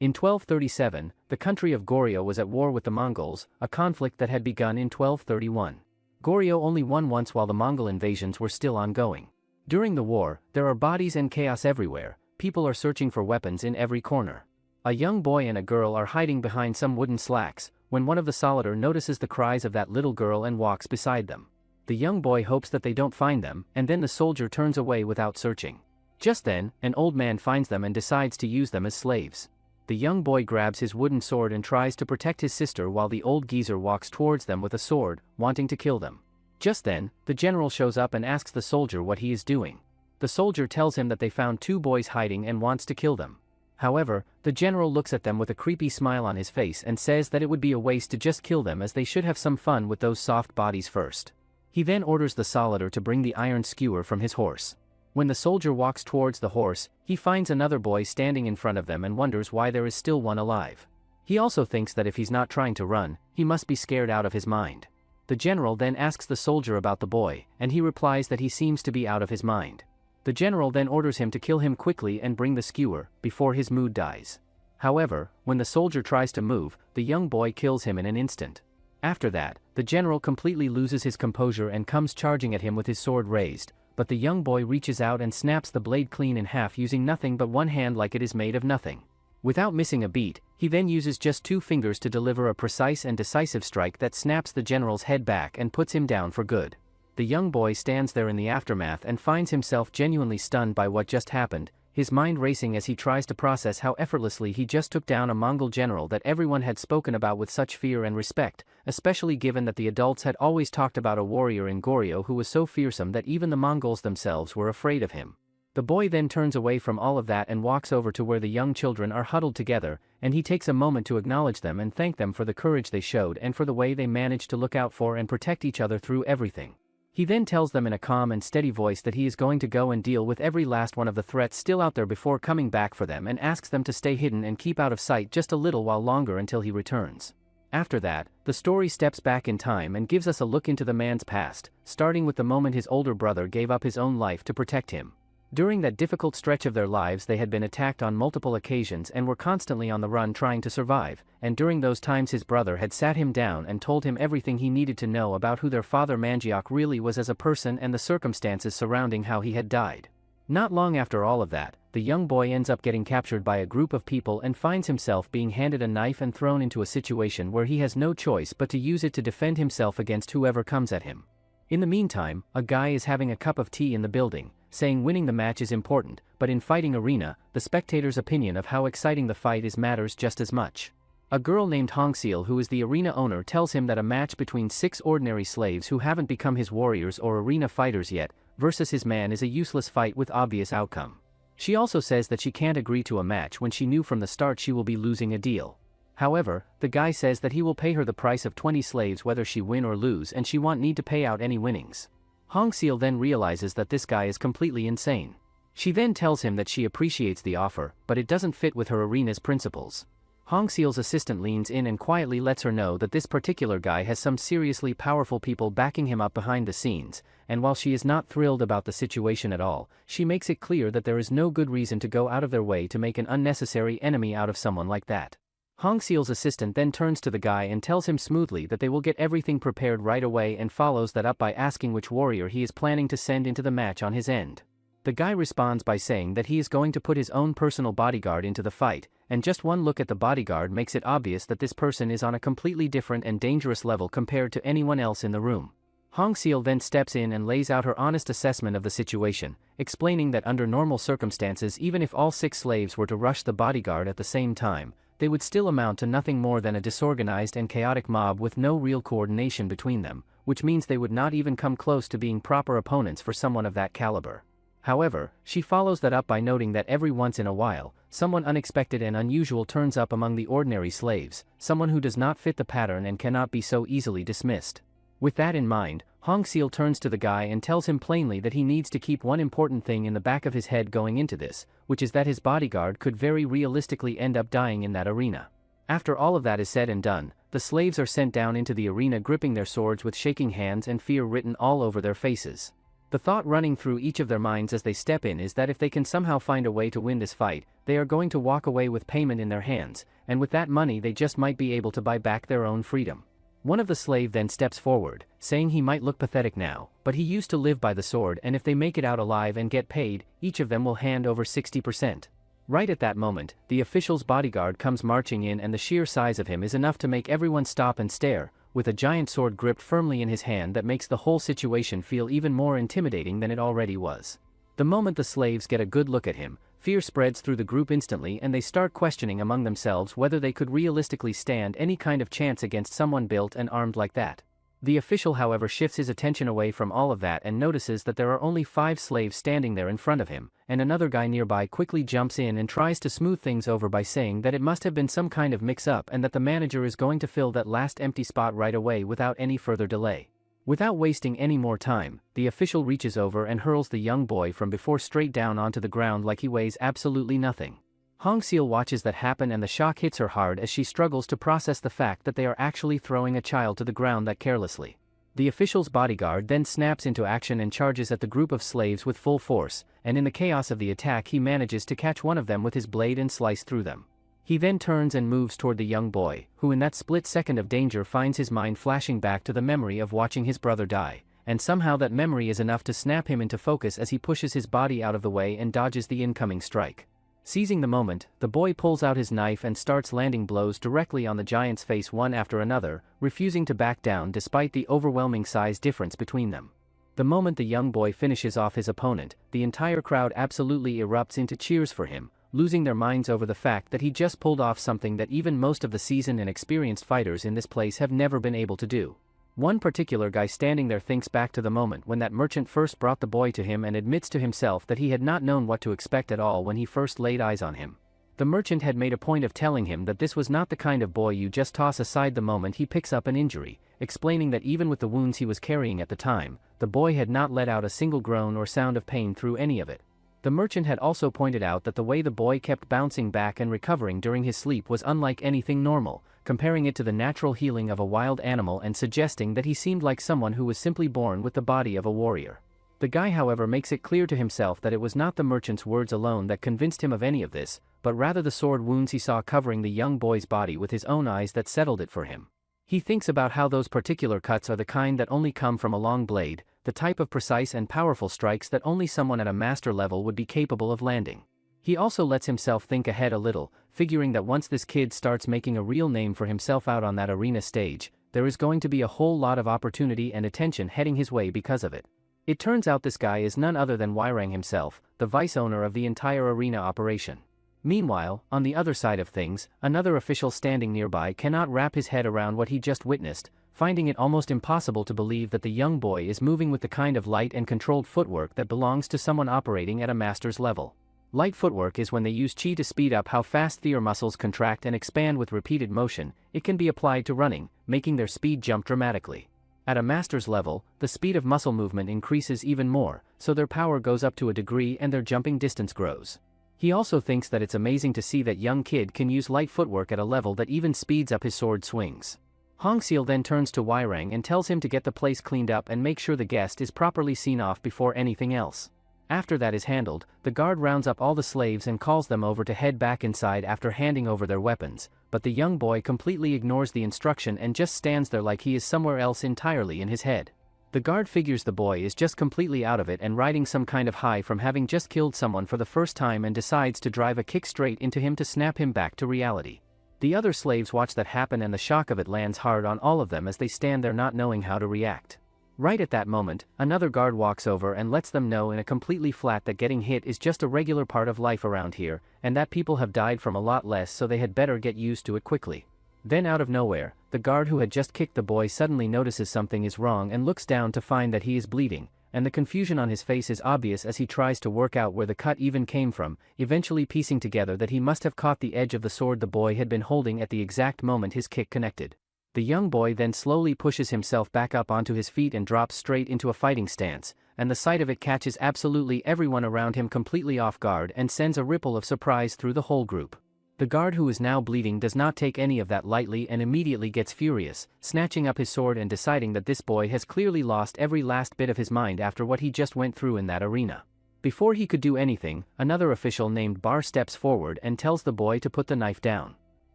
In 1237, the country of Goryeo was at war with the Mongols, a conflict that had begun in 1231. Goryeo only won once while the Mongol invasions were still ongoing. During the war, there are bodies and chaos everywhere, people are searching for weapons in every corner. A young boy and a girl are hiding behind some wooden slacks, when one of the soldier notices the cries of that little girl and walks beside them. The young boy hopes that they don't find them, and then the soldier turns away without searching. Just then, an old man finds them and decides to use them as slaves. The young boy grabs his wooden sword and tries to protect his sister while the old geezer walks towards them with a sword, wanting to kill them. Just then, the general shows up and asks the soldier what he is doing. The soldier tells him that they found two boys hiding and wants to kill them. However, the general looks at them with a creepy smile on his face and says that it would be a waste to just kill them as they should have some fun with those soft bodies first. He then orders the soldier to bring the iron skewer from his horse. When the soldier walks towards the horse, he finds another boy standing in front of them and wonders why there is still one alive. He also thinks that if he's not trying to run, he must be scared out of his mind. The general then asks the soldier about the boy, and he replies that he seems to be out of his mind. The general then orders him to kill him quickly and bring the skewer, before his mood dies. However, when the soldier tries to move, the young boy kills him in an instant. After that, the general completely loses his composure and comes charging at him with his sword raised, but the young boy reaches out and snaps the blade clean in half using nothing but one hand like it is made of nothing. Without missing a beat, he then uses just two fingers to deliver a precise and decisive strike that snaps the general's head back and puts him down for good. The young boy stands there in the aftermath and finds himself genuinely stunned by what just happened, his mind racing as he tries to process how effortlessly he just took down a Mongol general that everyone had spoken about with such fear and respect, especially given that the adults had always talked about a warrior in Goryeo who was so fearsome that even the Mongols themselves were afraid of him. The boy then turns away from all of that and walks over to where the young children are huddled together, and he takes a moment to acknowledge them and thank them for the courage they showed and for the way they managed to look out for and protect each other through everything. He then tells them in a calm and steady voice that he is going to go and deal with every last one of the threats still out there before coming back for them and asks them to stay hidden and keep out of sight just a little while longer until he returns. After that, the story steps back in time and gives us a look into the man's past, starting with the moment his older brother gave up his own life to protect him. During that difficult stretch of their lives they had been attacked on multiple occasions and were constantly on the run trying to survive, and during those times his brother had sat him down and told him everything he needed to know about who their father Mangiak really was as a person and the circumstances surrounding how he had died. Not long after all of that, the young boy ends up getting captured by a group of people and finds himself being handed a knife and thrown into a situation where he has no choice but to use it to defend himself against whoever comes at him. In the meantime, a guy is having a cup of tea in the building, saying winning the match is important, but in fighting arena, the spectator's opinion of how exciting the fight is matters just as much. A girl named Hongseal, who is the arena owner, tells him that a match between 6 ordinary slaves who haven't become his warriors or arena fighters yet, versus his man is a useless fight with obvious outcome. She also says that she can't agree to a match when she knew from the start she will be losing a deal. However, the guy says that he will pay her the price of 20 slaves whether she win or lose and she won't need to pay out any winnings. Hongseal then realizes that this guy is completely insane. She then tells him that she appreciates the offer, but it doesn't fit with her arena's principles. Hongseal's assistant leans in and quietly lets her know that this particular guy has some seriously powerful people backing him up behind the scenes, and while she is not thrilled about the situation at all, she makes it clear that there is no good reason to go out of their way to make an unnecessary enemy out of someone like that. Hongseal's assistant then turns to the guy and tells him smoothly that they will get everything prepared right away and follows that up by asking which warrior he is planning to send into the match on his end. The guy responds by saying that he is going to put his own personal bodyguard into the fight, and just one look at the bodyguard makes it obvious that this person is on a completely different and dangerous level compared to anyone else in the room. Hongseal then steps in and lays out her honest assessment of the situation, explaining that under normal circumstances even if all 6 slaves were to rush the bodyguard at the same time, they would still amount to nothing more than a disorganized and chaotic mob with no real coordination between them, which means they would not even come close to being proper opponents for someone of that caliber. However, she follows that up by noting that every once in a while, someone unexpected and unusual turns up among the ordinary slaves, someone who does not fit the pattern and cannot be so easily dismissed. With that in mind, Hongseal turns to the guy and tells him plainly that he needs to keep one important thing in the back of his head going into this, which is that his bodyguard could very realistically end up dying in that arena. After all of that is said and done, the slaves are sent down into the arena gripping their swords with shaking hands and fear written all over their faces. The thought running through each of their minds as they step in is that if they can somehow find a way to win this fight, they are going to walk away with payment in their hands, and with that money they just might be able to buy back their own freedom. One of the slave then steps forward, saying he might look pathetic now, but he used to live by the sword, and if they make it out alive and get paid, each of them will hand over 60%. Right at that moment, the official's bodyguard comes marching in, and the sheer size of him is enough to make everyone stop and stare, with a giant sword gripped firmly in his hand that makes the whole situation feel even more intimidating than it already was. The moment the slaves get a good look at him, fear spreads through the group instantly, and they start questioning among themselves whether they could realistically stand any kind of chance against someone built and armed like that. The official, however, shifts his attention away from all of that and notices that there are only 5 slaves standing there in front of him, and another guy nearby quickly jumps in and tries to smooth things over by saying that it must have been some kind of mix-up and that the manager is going to fill that last empty spot right away without any further delay. Without wasting any more time, the official reaches over and hurls the young boy from before straight down onto the ground like he weighs absolutely nothing. Hongseal watches that happen, and the shock hits her hard as she struggles to process the fact that they are actually throwing a child to the ground that carelessly. The official's bodyguard then snaps into action and charges at the group of slaves with full force, and in the chaos of the attack he manages to catch one of them with his blade and slice through them. He then turns and moves toward the young boy, who in that split second of danger finds his mind flashing back to the memory of watching his brother die, and somehow that memory is enough to snap him into focus as he pushes his body out of the way and dodges the incoming strike. Seizing the moment, the boy pulls out his knife and starts landing blows directly on the giant's face one after another, refusing to back down despite the overwhelming size difference between them. The moment the young boy finishes off his opponent, the entire crowd absolutely erupts into cheers for him, losing their minds over the fact that he just pulled off something that even most of the seasoned and experienced fighters in this place have never been able to do. One particular guy standing there thinks back to the moment when that merchant first brought the boy to him and admits to himself that he had not known what to expect at all when he first laid eyes on him. The merchant had made a point of telling him that this was not the kind of boy you just toss aside the moment he picks up an injury, explaining that even with the wounds he was carrying at the time, the boy had not let out a single groan or sound of pain through any of it. The merchant had also pointed out that the way the boy kept bouncing back and recovering during his sleep was unlike anything normal, comparing it to the natural healing of a wild animal and suggesting that he seemed like someone who was simply born with the body of a warrior. The guy, however, makes it clear to himself that it was not the merchant's words alone that convinced him of any of this, but rather the sword wounds he saw covering the young boy's body with his own eyes that settled it for him. He thinks about how those particular cuts are the kind that only come from a long blade, the type of precise and powerful strikes that only someone at a master level would be capable of landing. He also lets himself think ahead a little, figuring that once this kid starts making a real name for himself out on that arena stage, there is going to be a whole lot of opportunity and attention heading his way because of it. It turns out this guy is none other than Wyrang himself, the vice owner of the entire arena operation. Meanwhile, on the other side of things, another official standing nearby cannot wrap his head around what he just witnessed, finding it almost impossible to believe that the young boy is moving with the kind of light and controlled footwork that belongs to someone operating at a master's level. Light footwork is when they use chi to speed up how fast their muscles contract and expand with repeated motion. It can be applied to running, making their speed jump dramatically. At a master's level, the speed of muscle movement increases even more, so their power goes up to a degree and their jumping distance grows. He also thinks that it's amazing to see that young kid can use light footwork at a level that even speeds up his sword swings. Hongseal then turns to Wyrang and tells him to get the place cleaned up and make sure the guest is properly seen off before anything else. After that is handled, the guard rounds up all the slaves and calls them over to head back inside after handing over their weapons, but the young boy completely ignores the instruction and just stands there like he is somewhere else entirely in his head. The guard figures the boy is just completely out of it and riding some kind of high from having just killed someone for the first time and decides to drive a kick straight into him to snap him back to reality. The other slaves watch that happen and the shock of it lands hard on all of them as they stand there not knowing how to react. Right at that moment, another guard walks over and lets them know in a completely flat that getting hit is just a regular part of life around here, and that people have died from a lot less, so they had better get used to it quickly. Then out of nowhere, the guard who had just kicked the boy suddenly notices something is wrong and looks down to find that he is bleeding, and the confusion on his face is obvious as he tries to work out where the cut even came from, eventually piecing together that he must have caught the edge of the sword the boy had been holding at the exact moment his kick connected. The young boy then slowly pushes himself back up onto his feet and drops straight into a fighting stance, and the sight of it catches absolutely everyone around him completely off guard and sends a ripple of surprise through the whole group. The guard who is now bleeding does not take any of that lightly and immediately gets furious, snatching up his sword and deciding that this boy has clearly lost every last bit of his mind after what he just went through in that arena. Before he could do anything, another official named Bar steps forward and tells the boy to put the knife down.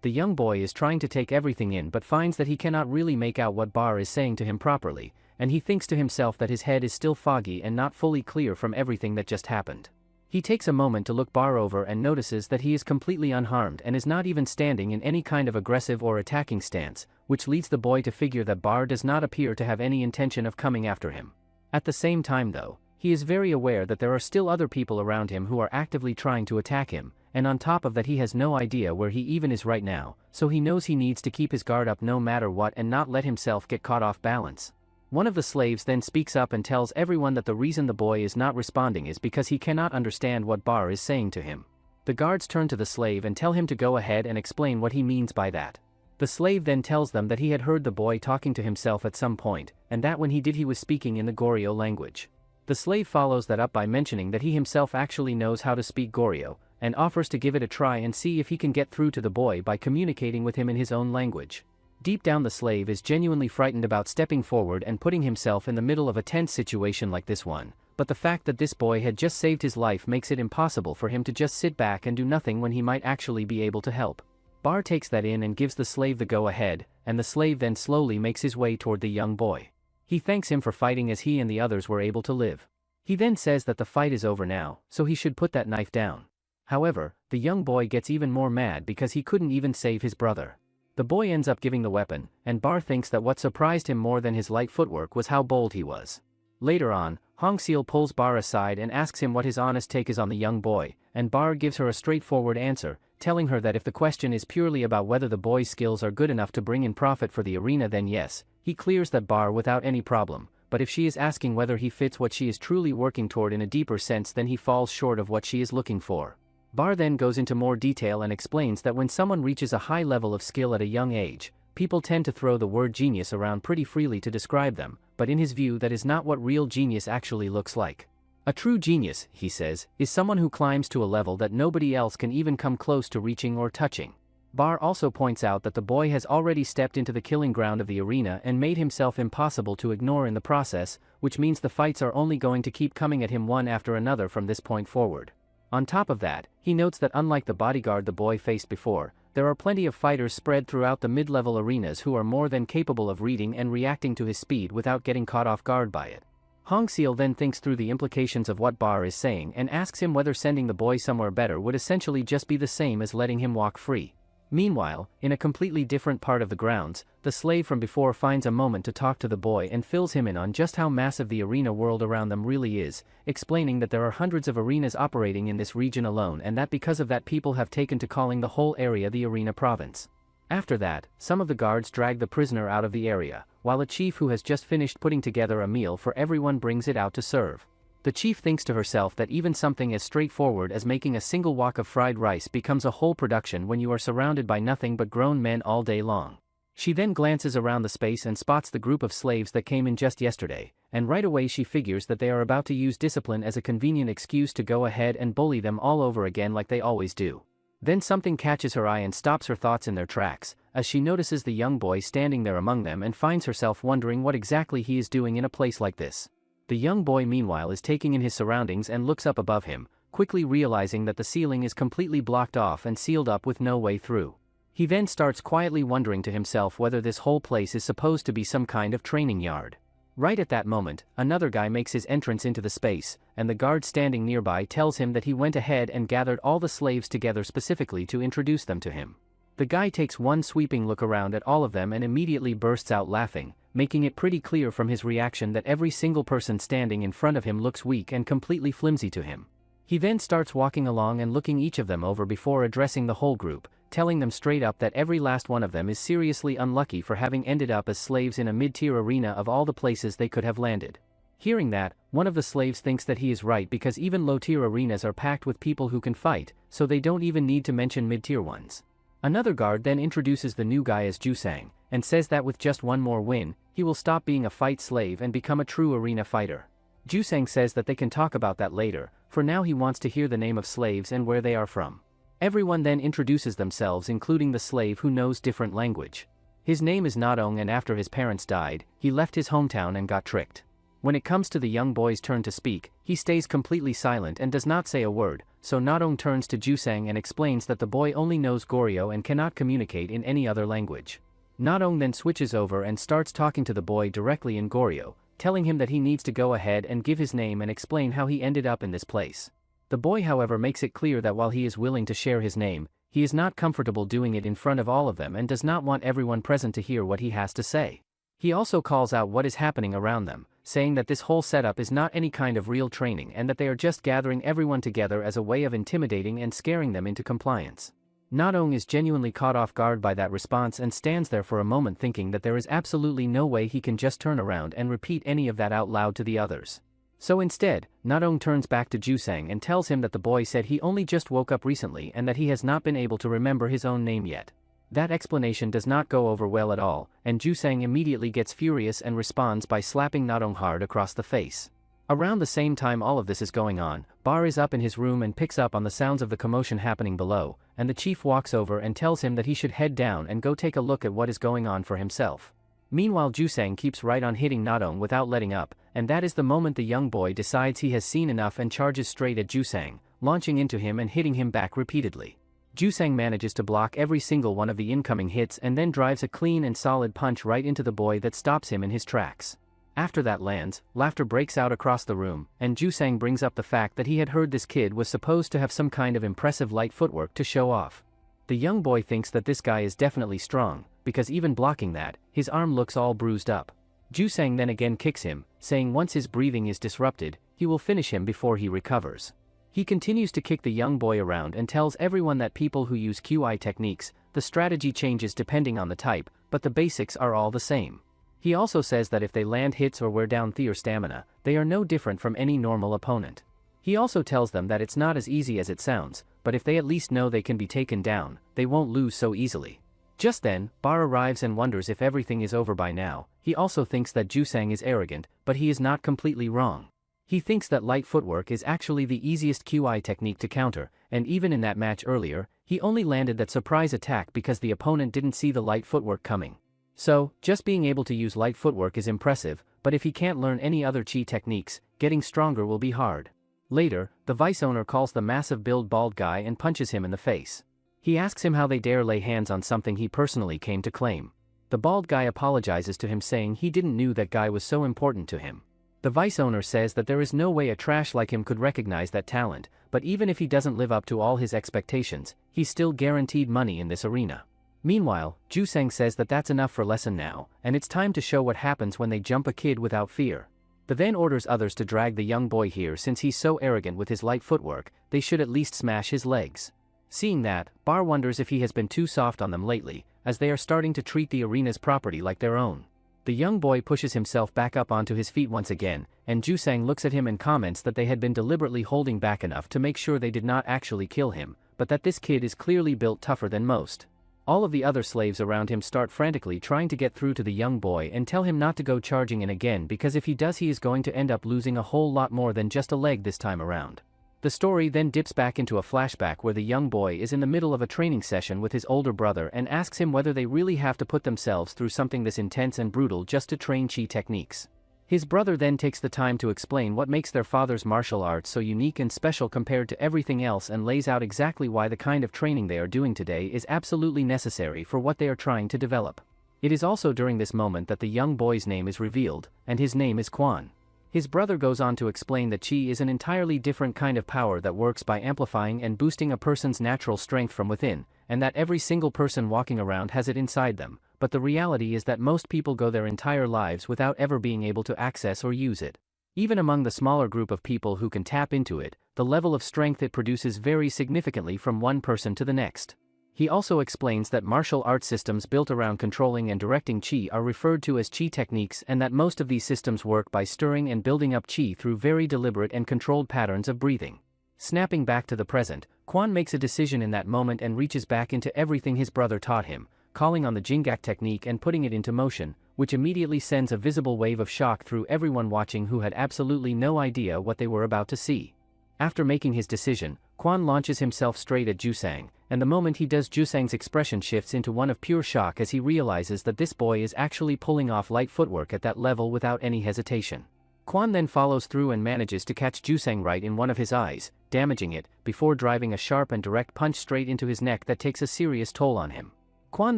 The young boy is trying to take everything in but finds that he cannot really make out what Bar is saying to him properly, and he thinks to himself that his head is still foggy and not fully clear from everything that just happened. He takes a moment to look Bar over and notices that he is completely unharmed and is not even standing in any kind of aggressive or attacking stance, which leads the boy to figure that Bar does not appear to have any intention of coming after him. At the same time though, he is very aware that there are still other people around him who are actively trying to attack him, and on top of that he has no idea where he even is right now, so he knows he needs to keep his guard up no matter what and not let himself get caught off balance. One of the slaves then speaks up and tells everyone that the reason the boy is not responding is because he cannot understand what Bar is saying to him. The guards turn to the slave and tell him to go ahead and explain what he means by that. The slave then tells them that he had heard the boy talking to himself at some point, and that when he did he was speaking in the Goryeo language. The slave follows that up by mentioning that he himself actually knows how to speak Goryeo, and offers to give it a try and see if he can get through to the boy by communicating with him in his own language. Deep down the slave is genuinely frightened about stepping forward and putting himself in the middle of a tense situation like this one, but the fact that this boy had just saved his life makes it impossible for him to just sit back and do nothing when he might actually be able to help. Bar takes that in and gives the slave the go-ahead, and the slave then slowly makes his way toward the young boy. He thanks him for fighting as he and the others were able to live. He then says that the fight is over now, so he should put that knife down. However, the young boy gets even more mad because he couldn't even save his brother. The boy ends up giving the weapon, and Bar thinks that what surprised him more than his light footwork was how bold he was. Later on, Hongseal pulls Bar aside and asks him what his honest take is on the young boy, and Bar gives her a straightforward answer, telling her that if the question is purely about whether the boy's skills are good enough to bring in profit for the arena then yes, he clears that Bar without any problem, but if she is asking whether he fits what she is truly working toward in a deeper sense then he falls short of what she is looking for. Bar then goes into more detail and explains that when someone reaches a high level of skill at a young age, people tend to throw the word genius around pretty freely to describe them, but in his view that is not what real genius actually looks like. A true genius, he says, is someone who climbs to a level that nobody else can even come close to reaching or touching. Bar also points out that the boy has already stepped into the killing ground of the arena and made himself impossible to ignore in the process, which means the fights are only going to keep coming at him one after another from this point forward. On top of that, he notes that unlike the bodyguard the boy faced before, there are plenty of fighters spread throughout the mid-level arenas who are more than capable of reading and reacting to his speed without getting caught off guard by it. Hongseal then thinks through the implications of what Bar is saying and asks him whether sending the boy somewhere better would essentially just be the same as letting him walk free. Meanwhile, in a completely different part of the grounds, the slave from before finds a moment to talk to the boy and fills him in on just how massive the arena world around them really is, explaining that there are hundreds of arenas operating in this region alone and that because of that people have taken to calling the whole area the arena province. After that, some of the guards drag the prisoner out of the area, while a chief who has just finished putting together a meal for everyone brings it out to serve. The chief thinks to herself that even something as straightforward as making a single wok of fried rice becomes a whole production when you are surrounded by nothing but grown men all day long. She then glances around the space and spots the group of slaves that came in just yesterday, and right away she figures that they are about to use discipline as a convenient excuse to go ahead and bully them all over again like they always do. Then something catches her eye and stops her thoughts in their tracks, as she notices the young boy standing there among them and finds herself wondering what exactly he is doing in a place like this. The young boy meanwhile is taking in his surroundings and looks up above him, quickly realizing that the ceiling is completely blocked off and sealed up with no way through. He then starts quietly wondering to himself whether this whole place is supposed to be some kind of training yard. Right at that moment, another guy makes his entrance into the space, and the guard standing nearby tells him that he went ahead and gathered all the slaves together specifically to introduce them to him. The guy takes one sweeping look around at all of them and immediately bursts out laughing, making it pretty clear from his reaction that every single person standing in front of him looks weak and completely flimsy to him. He then starts walking along and looking each of them over before addressing the whole group, telling them straight up that every last one of them is seriously unlucky for having ended up as slaves in a mid-tier arena of all the places they could have landed. Hearing that, one of the slaves thinks that he is right because even low-tier arenas are packed with people who can fight, so they don't even need to mention mid-tier ones. Another guard then introduces the new guy as Jusang, and says that with just one more win, he will stop being a fight slave and become a true arena fighter. Jusang says that they can talk about that later, for now he wants to hear the name of slaves and where they are from. Everyone then introduces themselves, including the slave who knows different language. His name is Nadong, and after his parents died, he left his hometown and got tricked. When it comes to the young boy's turn to speak, he stays completely silent and does not say a word, so Nadong turns to Jusang and explains that the boy only knows Goryeo and cannot communicate in any other language. Nadong then switches over and starts talking to the boy directly in Goryeo, telling him that he needs to go ahead and give his name and explain how he ended up in this place. The boy, however, makes it clear that while he is willing to share his name, he is not comfortable doing it in front of all of them and does not want everyone present to hear what he has to say. He also calls out what is happening around them, saying that this whole setup is not any kind of real training and that they are just gathering everyone together as a way of intimidating and scaring them into compliance. Nadong is genuinely caught off guard by that response and stands there for a moment thinking that there is absolutely no way he can just turn around and repeat any of that out loud to the others. So instead, Nadong turns back to Jusang and tells him that the boy said he only just woke up recently and that he has not been able to remember his own name yet. That explanation does not go over well at all, and Jusang immediately gets furious and responds by slapping Nadong hard across the face. Around the same time all of this is going on, Bar is up in his room and picks up on the sounds of the commotion happening below, and the chief walks over and tells him that he should head down and go take a look at what is going on for himself. Meanwhile, Jusang keeps right on hitting Nadong without letting up, and that is the moment the young boy decides he has seen enough and charges straight at Jusang, launching into him and hitting him back repeatedly. Jusang manages to block every single one of the incoming hits and then drives a clean and solid punch right into the boy that stops him in his tracks. After that lands, laughter breaks out across the room, and Jusang brings up the fact that he had heard this kid was supposed to have some kind of impressive light footwork to show off. The young boy thinks that this guy is definitely strong, because even blocking that, his arm looks all bruised up. Jusang then again kicks him, saying once his breathing is disrupted, he will finish him before he recovers. He continues to kick the young boy around and tells everyone that people who use QI techniques, the strategy changes depending on the type, but the basics are all the same. He also says that if they land hits or wear down their stamina, they are no different from any normal opponent. He also tells them that it's not as easy as it sounds, but if they at least know they can be taken down, they won't lose so easily. Just then, Bar arrives and wonders if everything is over by now. He also thinks that Jusang is arrogant, but he is not completely wrong. He thinks that light footwork is actually the easiest QI technique to counter, and even in that match earlier, he only landed that surprise attack because the opponent didn't see the light footwork coming. So, just being able to use light footwork is impressive, but if he can't learn any other chi techniques, getting stronger will be hard. Later, the vice owner calls the massive build bald guy and punches him in the face. He asks him how they dare lay hands on something he personally came to claim. The bald guy apologizes to him saying he didn't know that guy was so important to him. The vice owner says that there is no way a trash like him could recognize that talent, but even if he doesn't live up to all his expectations, he's still guaranteed money in this arena. Meanwhile, Jusang says that that's enough for lesson now, and it's time to show what happens when they jump a kid without fear. The then orders others to drag the young boy here since he's so arrogant with his light footwork, they should at least smash his legs. Seeing that, Bar wonders if he has been too soft on them lately, as they are starting to treat the arena's property like their own. The young boy pushes himself back up onto his feet once again, and Jusang looks at him and comments that they had been deliberately holding back enough to make sure they did not actually kill him, but that this kid is clearly built tougher than most. All of the other slaves around him start frantically trying to get through to the young boy and tell him not to go charging in again because if he does he is going to end up losing a whole lot more than just a leg this time around. The story then dips back into a flashback where the young boy is in the middle of a training session with his older brother and asks him whether they really have to put themselves through something this intense and brutal just to train chi techniques. His brother then takes the time to explain what makes their father's martial arts so unique and special compared to everything else and lays out exactly why the kind of training they are doing today is absolutely necessary for what they are trying to develop. It is also during this moment that the young boy's name is revealed, and his name is Quan. His brother goes on to explain that chi is an entirely different kind of power that works by amplifying and boosting a person's natural strength from within, and that every single person walking around has it inside them, but the reality is that most people go their entire lives without ever being able to access or use it. Even among the smaller group of people who can tap into it, the level of strength it produces varies significantly from one person to the next. He also explains that martial arts systems built around controlling and directing chi are referred to as chi techniques and that most of these systems work by stirring and building up chi through very deliberate and controlled patterns of breathing. Snapping back to the present, Quan makes a decision in that moment and reaches back into everything his brother taught him, calling on the Jingak technique and putting it into motion, which immediately sends a visible wave of shock through everyone watching who had absolutely no idea what they were about to see. After making his decision, Quan launches himself straight at Jusang, and the moment he does, Jusang's expression shifts into one of pure shock as he realizes that this boy is actually pulling off light footwork at that level without any hesitation. Quan then follows through and manages to catch Jusang right in one of his eyes, damaging it, before driving a sharp and direct punch straight into his neck that takes a serious toll on him. Quan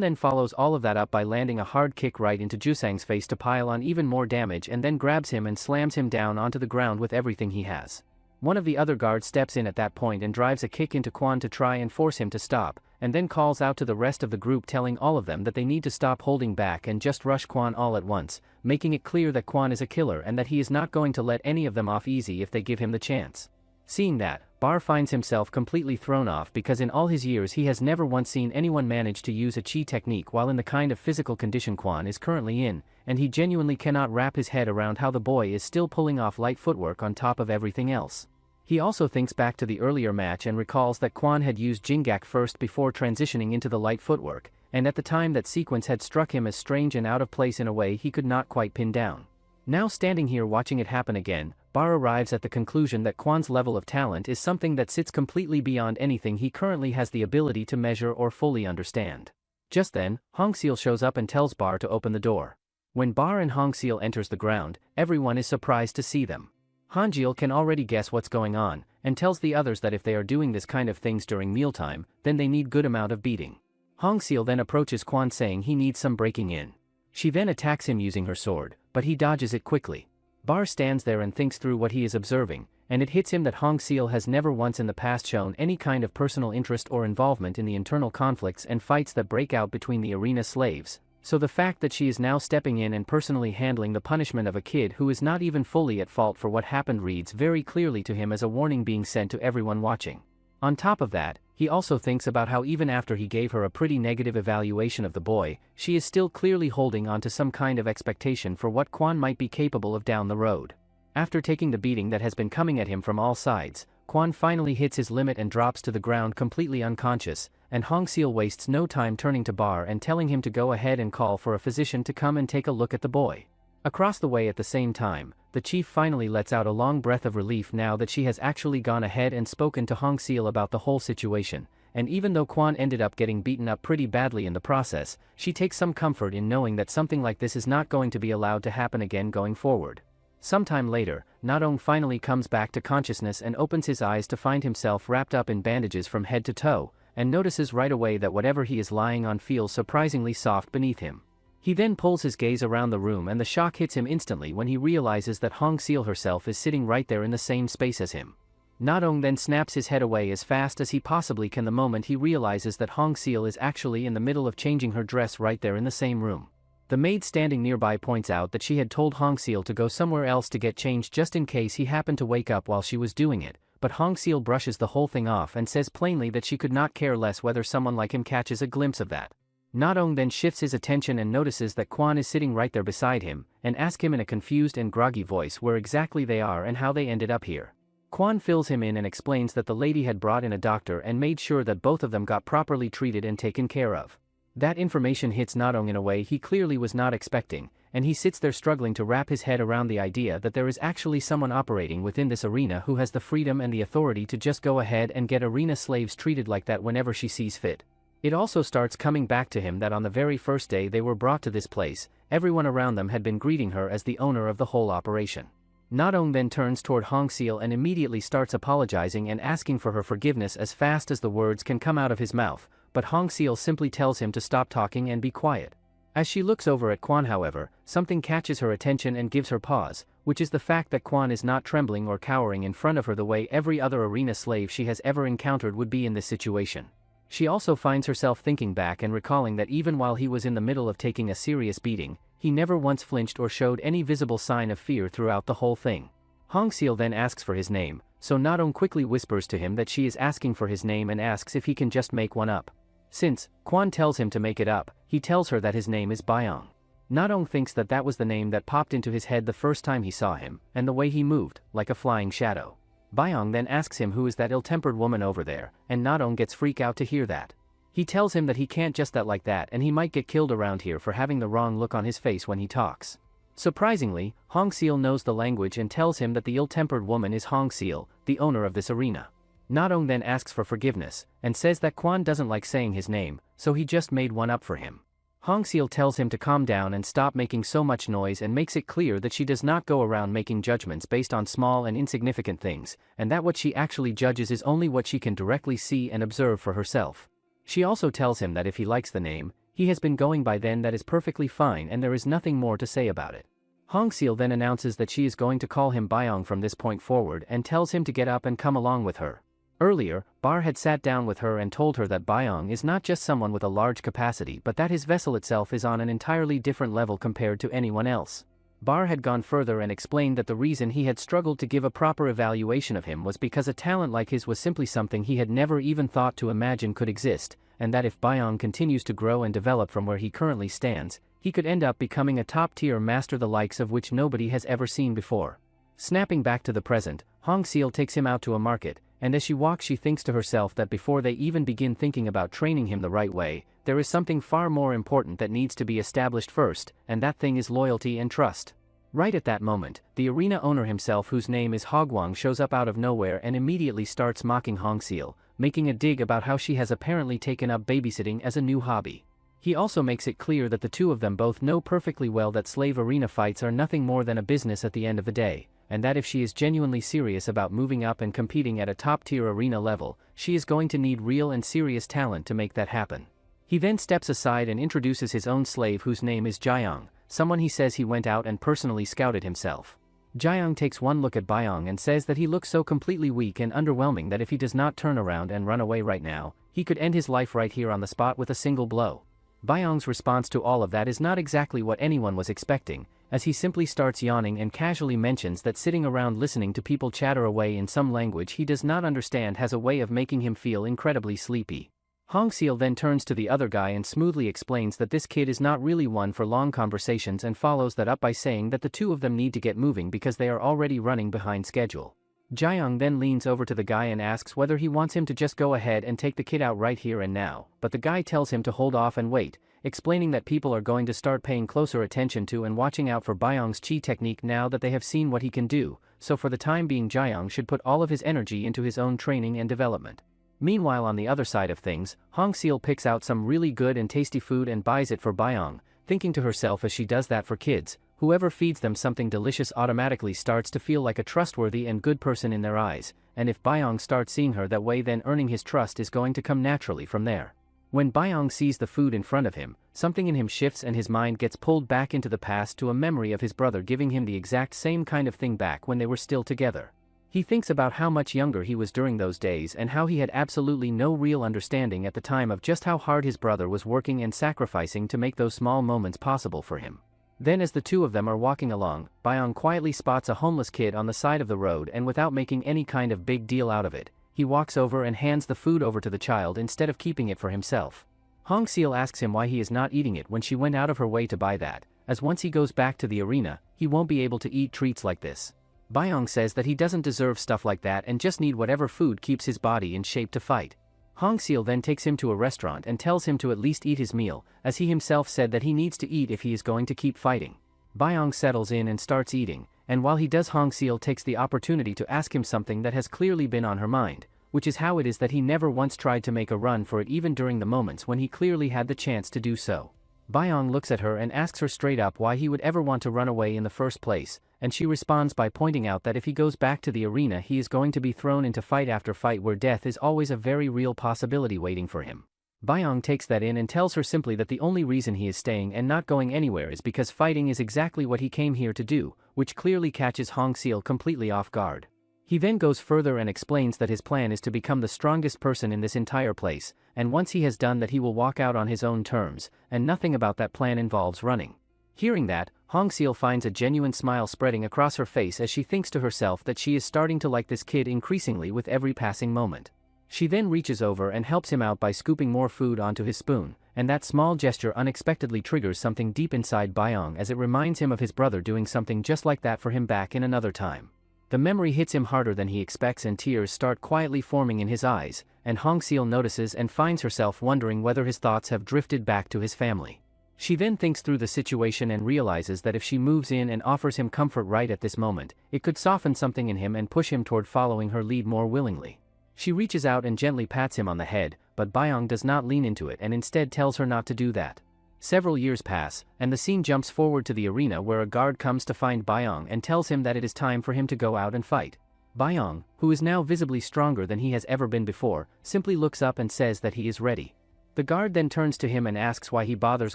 then follows all of that up by landing a hard kick right into Jusang's face to pile on even more damage, and then grabs him and slams him down onto the ground with everything he has. One of the other guards steps in at that point and drives a kick into Quan to try and force him to stop, and then calls out to the rest of the group, telling all of them that they need to stop holding back and just rush Quan all at once, making it clear that Quan is a killer and that he is not going to let any of them off easy if they give him the chance. Seeing that, Bar finds himself completely thrown off because in all his years he has never once seen anyone manage to use a chi technique while in the kind of physical condition Quan is currently in, and he genuinely cannot wrap his head around how the boy is still pulling off light footwork on top of everything else. He also thinks back to the earlier match and recalls that Quan had used Jingak first before transitioning into the light footwork, and at the time that sequence had struck him as strange and out of place in a way he could not quite pin down. Now standing here watching it happen again, Bar arrives at the conclusion that Quan's level of talent is something that sits completely beyond anything he currently has the ability to measure or fully understand. Just then, Hongseal shows up and tells Bar to open the door. When Bar and Hongseal enters the ground, everyone is surprised to see them. Hanjeal can already guess what's going on, and tells the others that if they are doing this kind of things during mealtime, then they need good amount of beating. Hongseal then approaches Quan saying he needs some breaking in. She then attacks him using her sword, but he dodges it quickly. Bar stands there and thinks through what he is observing, and it hits him that Hongseal has never once in the past shown any kind of personal interest or involvement in the internal conflicts and fights that break out between the arena slaves. So the fact that she is now stepping in and personally handling the punishment of a kid who is not even fully at fault for what happened reads very clearly to him as a warning being sent to everyone watching. On top of that, he also thinks about how even after he gave her a pretty negative evaluation of the boy, she is still clearly holding on to some kind of expectation for what Quan might be capable of down the road. After taking the beating that has been coming at him from all sides, Quan finally hits his limit and drops to the ground completely unconscious, and Hongseal wastes no time turning to Bar and telling him to go ahead and call for a physician to come and take a look at the boy. Across the way at the same time, the chief finally lets out a long breath of relief now that she has actually gone ahead and spoken to Hongseal about the whole situation, and even though Quan ended up getting beaten up pretty badly in the process, she takes some comfort in knowing that something like this is not going to be allowed to happen again going forward. Sometime later, Nadong finally comes back to consciousness and opens his eyes to find himself wrapped up in bandages from head to toe, and notices right away that whatever he is lying on feels surprisingly soft beneath him. He then pulls his gaze around the room and the shock hits him instantly when he realizes that Hongseal herself is sitting right there in the same space as him. Nadong then snaps his head away as fast as he possibly can the moment he realizes that Hongseal is actually in the middle of changing her dress right there in the same room. The maid standing nearby points out that she had told Hongseal to go somewhere else to get changed just in case he happened to wake up while she was doing it, but Hongseal brushes the whole thing off and says plainly that she could not care less whether someone like him catches a glimpse of that. Nadong then shifts his attention and notices that Quan is sitting right there beside him, and asks him in a confused and groggy voice where exactly they are and how they ended up here. Quan fills him in and explains that the lady had brought in a doctor and made sure that both of them got properly treated and taken care of. That information hits Nadong in a way he clearly was not expecting, and he sits there struggling to wrap his head around the idea that there is actually someone operating within this arena who has the freedom and the authority to just go ahead and get arena slaves treated like that whenever she sees fit. It also starts coming back to him that on the very first day they were brought to this place, everyone around them had been greeting her as the owner of the whole operation. Nadong then turns toward Hongseal and immediately starts apologizing and asking for her forgiveness as fast as the words can come out of his mouth, but Hongseal simply tells him to stop talking and be quiet. As she looks over at Quan, however, something catches her attention and gives her pause, which is the fact that Quan is not trembling or cowering in front of her the way every other arena slave she has ever encountered would be in this situation. She also finds herself thinking back and recalling that even while he was in the middle of taking a serious beating, he never once flinched or showed any visible sign of fear throughout the whole thing. Hongseal then asks for his name, so Nadong quickly whispers to him that she is asking for his name and asks if he can just make one up. Since Quan tells him to make it up, he tells her that his name is Byong. Nadong thinks that that was the name that popped into his head the first time he saw him, and the way he moved, like a flying shadow. Byong then asks him who is that ill-tempered woman over there, and Nadong gets freaked out to hear that. He tells him that he can't just that like that and he might get killed around here for having the wrong look on his face when he talks. Surprisingly, Hong Seal knows the language and tells him that the ill-tempered woman is Hong Seal, the owner of this arena. Nadong then asks for forgiveness, and says that Quan doesn't like saying his name, so he just made one up for him. Hong Seal tells him to calm down and stop making so much noise and makes it clear that she does not go around making judgments based on small and insignificant things, and that what she actually judges is only what she can directly see and observe for herself. She also tells him that if he likes the name he has been going by, then that is perfectly fine and there is nothing more to say about it. Hong Seal then announces that she is going to call him Byong from this point forward and tells him to get up and come along with her. Earlier, Bar had sat down with her and told her that Byong is not just someone with a large capacity but that his vessel itself is on an entirely different level compared to anyone else. Bar had gone further and explained that the reason he had struggled to give a proper evaluation of him was because a talent like his was simply something he had never even thought to imagine could exist, and that if Byong continues to grow and develop from where he currently stands, he could end up becoming a top-tier master the likes of which nobody has ever seen before. Snapping back to the present, Hong Seal takes him out to a market, and as she walks she thinks to herself that before they even begin thinking about training him the right way, there is something far more important that needs to be established first, and that thing is loyalty and trust. Right at that moment, the arena owner himself, whose name is Hogwang, shows up out of nowhere and immediately starts mocking Hong Seal, making a dig about how she has apparently taken up babysitting as a new hobby. He also makes it clear that the two of them both know perfectly well that slave arena fights are nothing more than a business at the end of the day, and that if she is genuinely serious about moving up and competing at a top-tier arena level, she is going to need real and serious talent to make that happen. He then steps aside and introduces his own slave, whose name is Jiang, someone he says he went out and personally scouted himself. Jiang takes one look at Byong and says that he looks so completely weak and underwhelming that if he does not turn around and run away right now, he could end his life right here on the spot with a single blow. Byong's response to all of that is not exactly what anyone was expecting, as he simply starts yawning and casually mentions that sitting around listening to people chatter away in some language he does not understand has a way of making him feel incredibly sleepy. Hong Seal then turns to the other guy and smoothly explains that this kid is not really one for long conversations and follows that up by saying that the two of them need to get moving because they are already running behind schedule. Jiang then leans over to the guy and asks whether he wants him to just go ahead and take the kid out right here and now, but the guy tells him to hold off and wait, explaining that people are going to start paying closer attention to and watching out for Byong's chi technique now that they have seen what he can do, so for the time being Jiang should put all of his energy into his own training and development. Meanwhile, on the other side of things, Hong Seal picks out some really good and tasty food and buys it for Byong, thinking to herself as she does that for kids, whoever feeds them something delicious automatically starts to feel like a trustworthy and good person in their eyes, and if Byong starts seeing her that way, then earning his trust is going to come naturally from there. When Byong sees the food in front of him, something in him shifts and his mind gets pulled back into the past to a memory of his brother giving him the exact same kind of thing back when they were still together. He thinks about how much younger he was during those days and how he had absolutely no real understanding at the time of just how hard his brother was working and sacrificing to make those small moments possible for him. Then as the two of them are walking along, Byong quietly spots a homeless kid on the side of the road, and without making any kind of big deal out of it, he walks over and hands the food over to the child instead of keeping it for himself. Hong Seal asks him why he is not eating it when she went out of her way to buy that, as once he goes back to the arena, he won't be able to eat treats like this. Byong says that he doesn't deserve stuff like that and just need whatever food keeps his body in shape to fight. Hong Seal then takes him to a restaurant and tells him to at least eat his meal, as he himself said that he needs to eat if he is going to keep fighting. Byong settles in and starts eating, and while he does, Hong Seal takes the opportunity to ask him something that has clearly been on her mind, which is how it is that he never once tried to make a run for it even during the moments when he clearly had the chance to do so. Byong looks at her and asks her straight up why he would ever want to run away in the first place, and she responds by pointing out that if he goes back to the arena he is going to be thrown into fight after fight where death is always a very real possibility waiting for him. Byong takes that in and tells her simply that the only reason he is staying and not going anywhere is because fighting is exactly what he came here to do, which clearly catches Hong Seal completely off guard. He then goes further and explains that his plan is to become the strongest person in this entire place, and once he has done that he will walk out on his own terms, and nothing about that plan involves running. Hearing that, Hong Seal finds a genuine smile spreading across her face as she thinks to herself that she is starting to like this kid increasingly with every passing moment. She then reaches over and helps him out by scooping more food onto his spoon, and that small gesture unexpectedly triggers something deep inside Byong as it reminds him of his brother doing something just like that for him back in another time. The memory hits him harder than he expects and tears start quietly forming in his eyes, and Hong Seal notices and finds herself wondering whether his thoughts have drifted back to his family. She then thinks through the situation and realizes that if she moves in and offers him comfort right at this moment, it could soften something in him and push him toward following her lead more willingly. She reaches out and gently pats him on the head, but Byung does not lean into it and instead tells her not to do that. Several years pass, and the scene jumps forward to the arena where a guard comes to find Byung and tells him that it is time for him to go out and fight. Byung, who is now visibly stronger than he has ever been before, simply looks up and says that he is ready. The guard then turns to him and asks why he bothers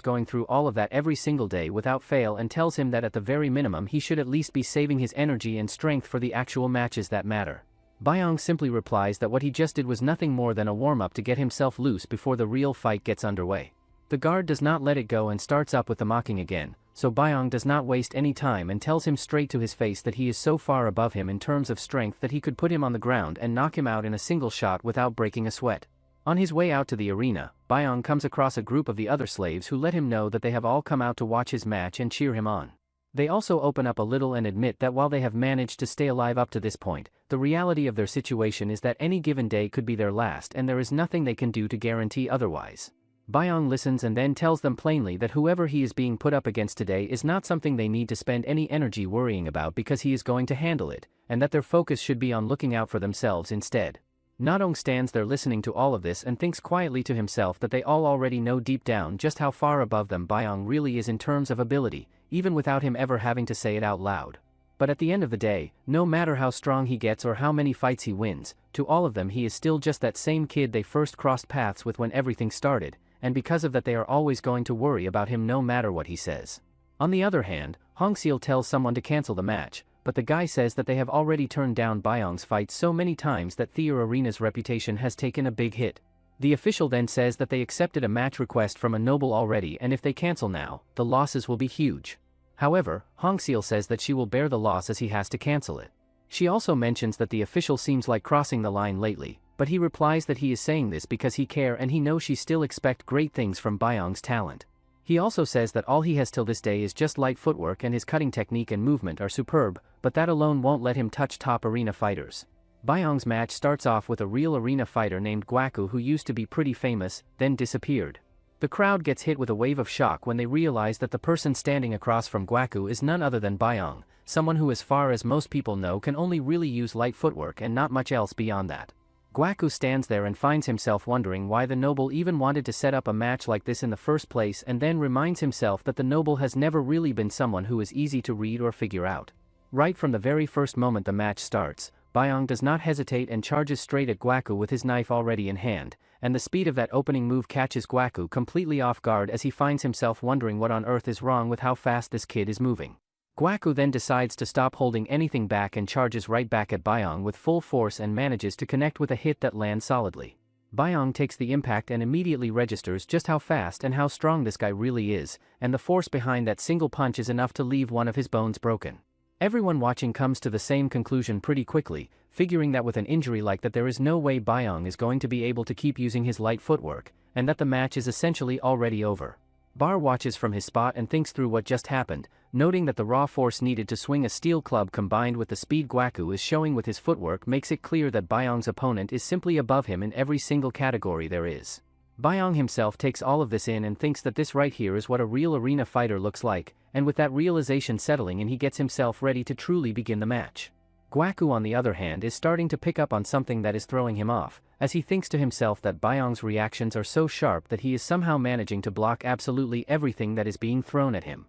going through all of that every single day without fail and tells him that at the very minimum he should at least be saving his energy and strength for the actual matches that matter. Byung simply replies that what he just did was nothing more than a warm-up to get himself loose before the real fight gets underway. The guard does not let it go and starts up with the mocking again, so Byung does not waste any time and tells him straight to his face that he is so far above him in terms of strength that he could put him on the ground and knock him out in a single shot without breaking a sweat. On his way out to the arena, Byung comes across a group of the other slaves who let him know that they have all come out to watch his match and cheer him on. They also open up a little and admit that while they have managed to stay alive up to this point, the reality of their situation is that any given day could be their last and there is nothing they can do to guarantee otherwise. Byung listens and then tells them plainly that whoever he is being put up against today is not something they need to spend any energy worrying about because he is going to handle it, and that their focus should be on looking out for themselves instead. Nadong stands there listening to all of this and thinks quietly to himself that they all already know deep down just how far above them Byung really is in terms of ability, even without him ever having to say it out loud. But at the end of the day, no matter how strong he gets or how many fights he wins, to all of them he is still just that same kid they first crossed paths with when everything started, and because of that they are always going to worry about him no matter what he says. On the other hand, Hongseal tells someone to cancel the match, but the guy says that they have already turned down Byung's fight so many times that Theater Arena's reputation has taken a big hit. The official then says that they accepted a match request from a noble already and if they cancel now, the losses will be huge. However, Hongseal says that she will bear the loss as he has to cancel it. She also mentions that the official seems like crossing the line lately, but he replies that he is saying this because he cares and he knows she still expect great things from Byung's talent. He also says that all he has till this day is just light footwork and his cutting technique and movement are superb, but that alone won't let him touch top arena fighters. Byung's match starts off with a real arena fighter named Gwaku who used to be pretty famous, then disappeared. The crowd gets hit with a wave of shock when they realize that the person standing across from Gwaku is none other than Byung, someone who as far as most people know can only really use light footwork and not much else beyond that. Gwaku stands there and finds himself wondering why the noble even wanted to set up a match like this in the first place and then reminds himself that the noble has never really been someone who is easy to read or figure out. Right from the very first moment the match starts, Byung does not hesitate and charges straight at Gwaku with his knife already in hand, and the speed of that opening move catches Gwaku completely off guard as he finds himself wondering what on earth is wrong with how fast this kid is moving. Gwaku then decides to stop holding anything back and charges right back at Byung with full force and manages to connect with a hit that lands solidly. Byung takes the impact and immediately registers just how fast and how strong this guy really is, and the force behind that single punch is enough to leave one of his bones broken. Everyone watching comes to the same conclusion pretty quickly, figuring that with an injury like that there is no way Byung is going to be able to keep using his light footwork, and that the match is essentially already over. Bar watches from his spot and thinks through what just happened, noting that the raw force needed to swing a steel club combined with the speed Gwaku is showing with his footwork makes it clear that Byung's opponent is simply above him in every single category there is. Byung himself takes all of this in and thinks that this right here is what a real arena fighter looks like, and with that realization settling in he gets himself ready to truly begin the match. Gwaku on the other hand is starting to pick up on something that is throwing him off, as he thinks to himself that Byung's reactions are so sharp that he is somehow managing to block absolutely everything that is being thrown at him.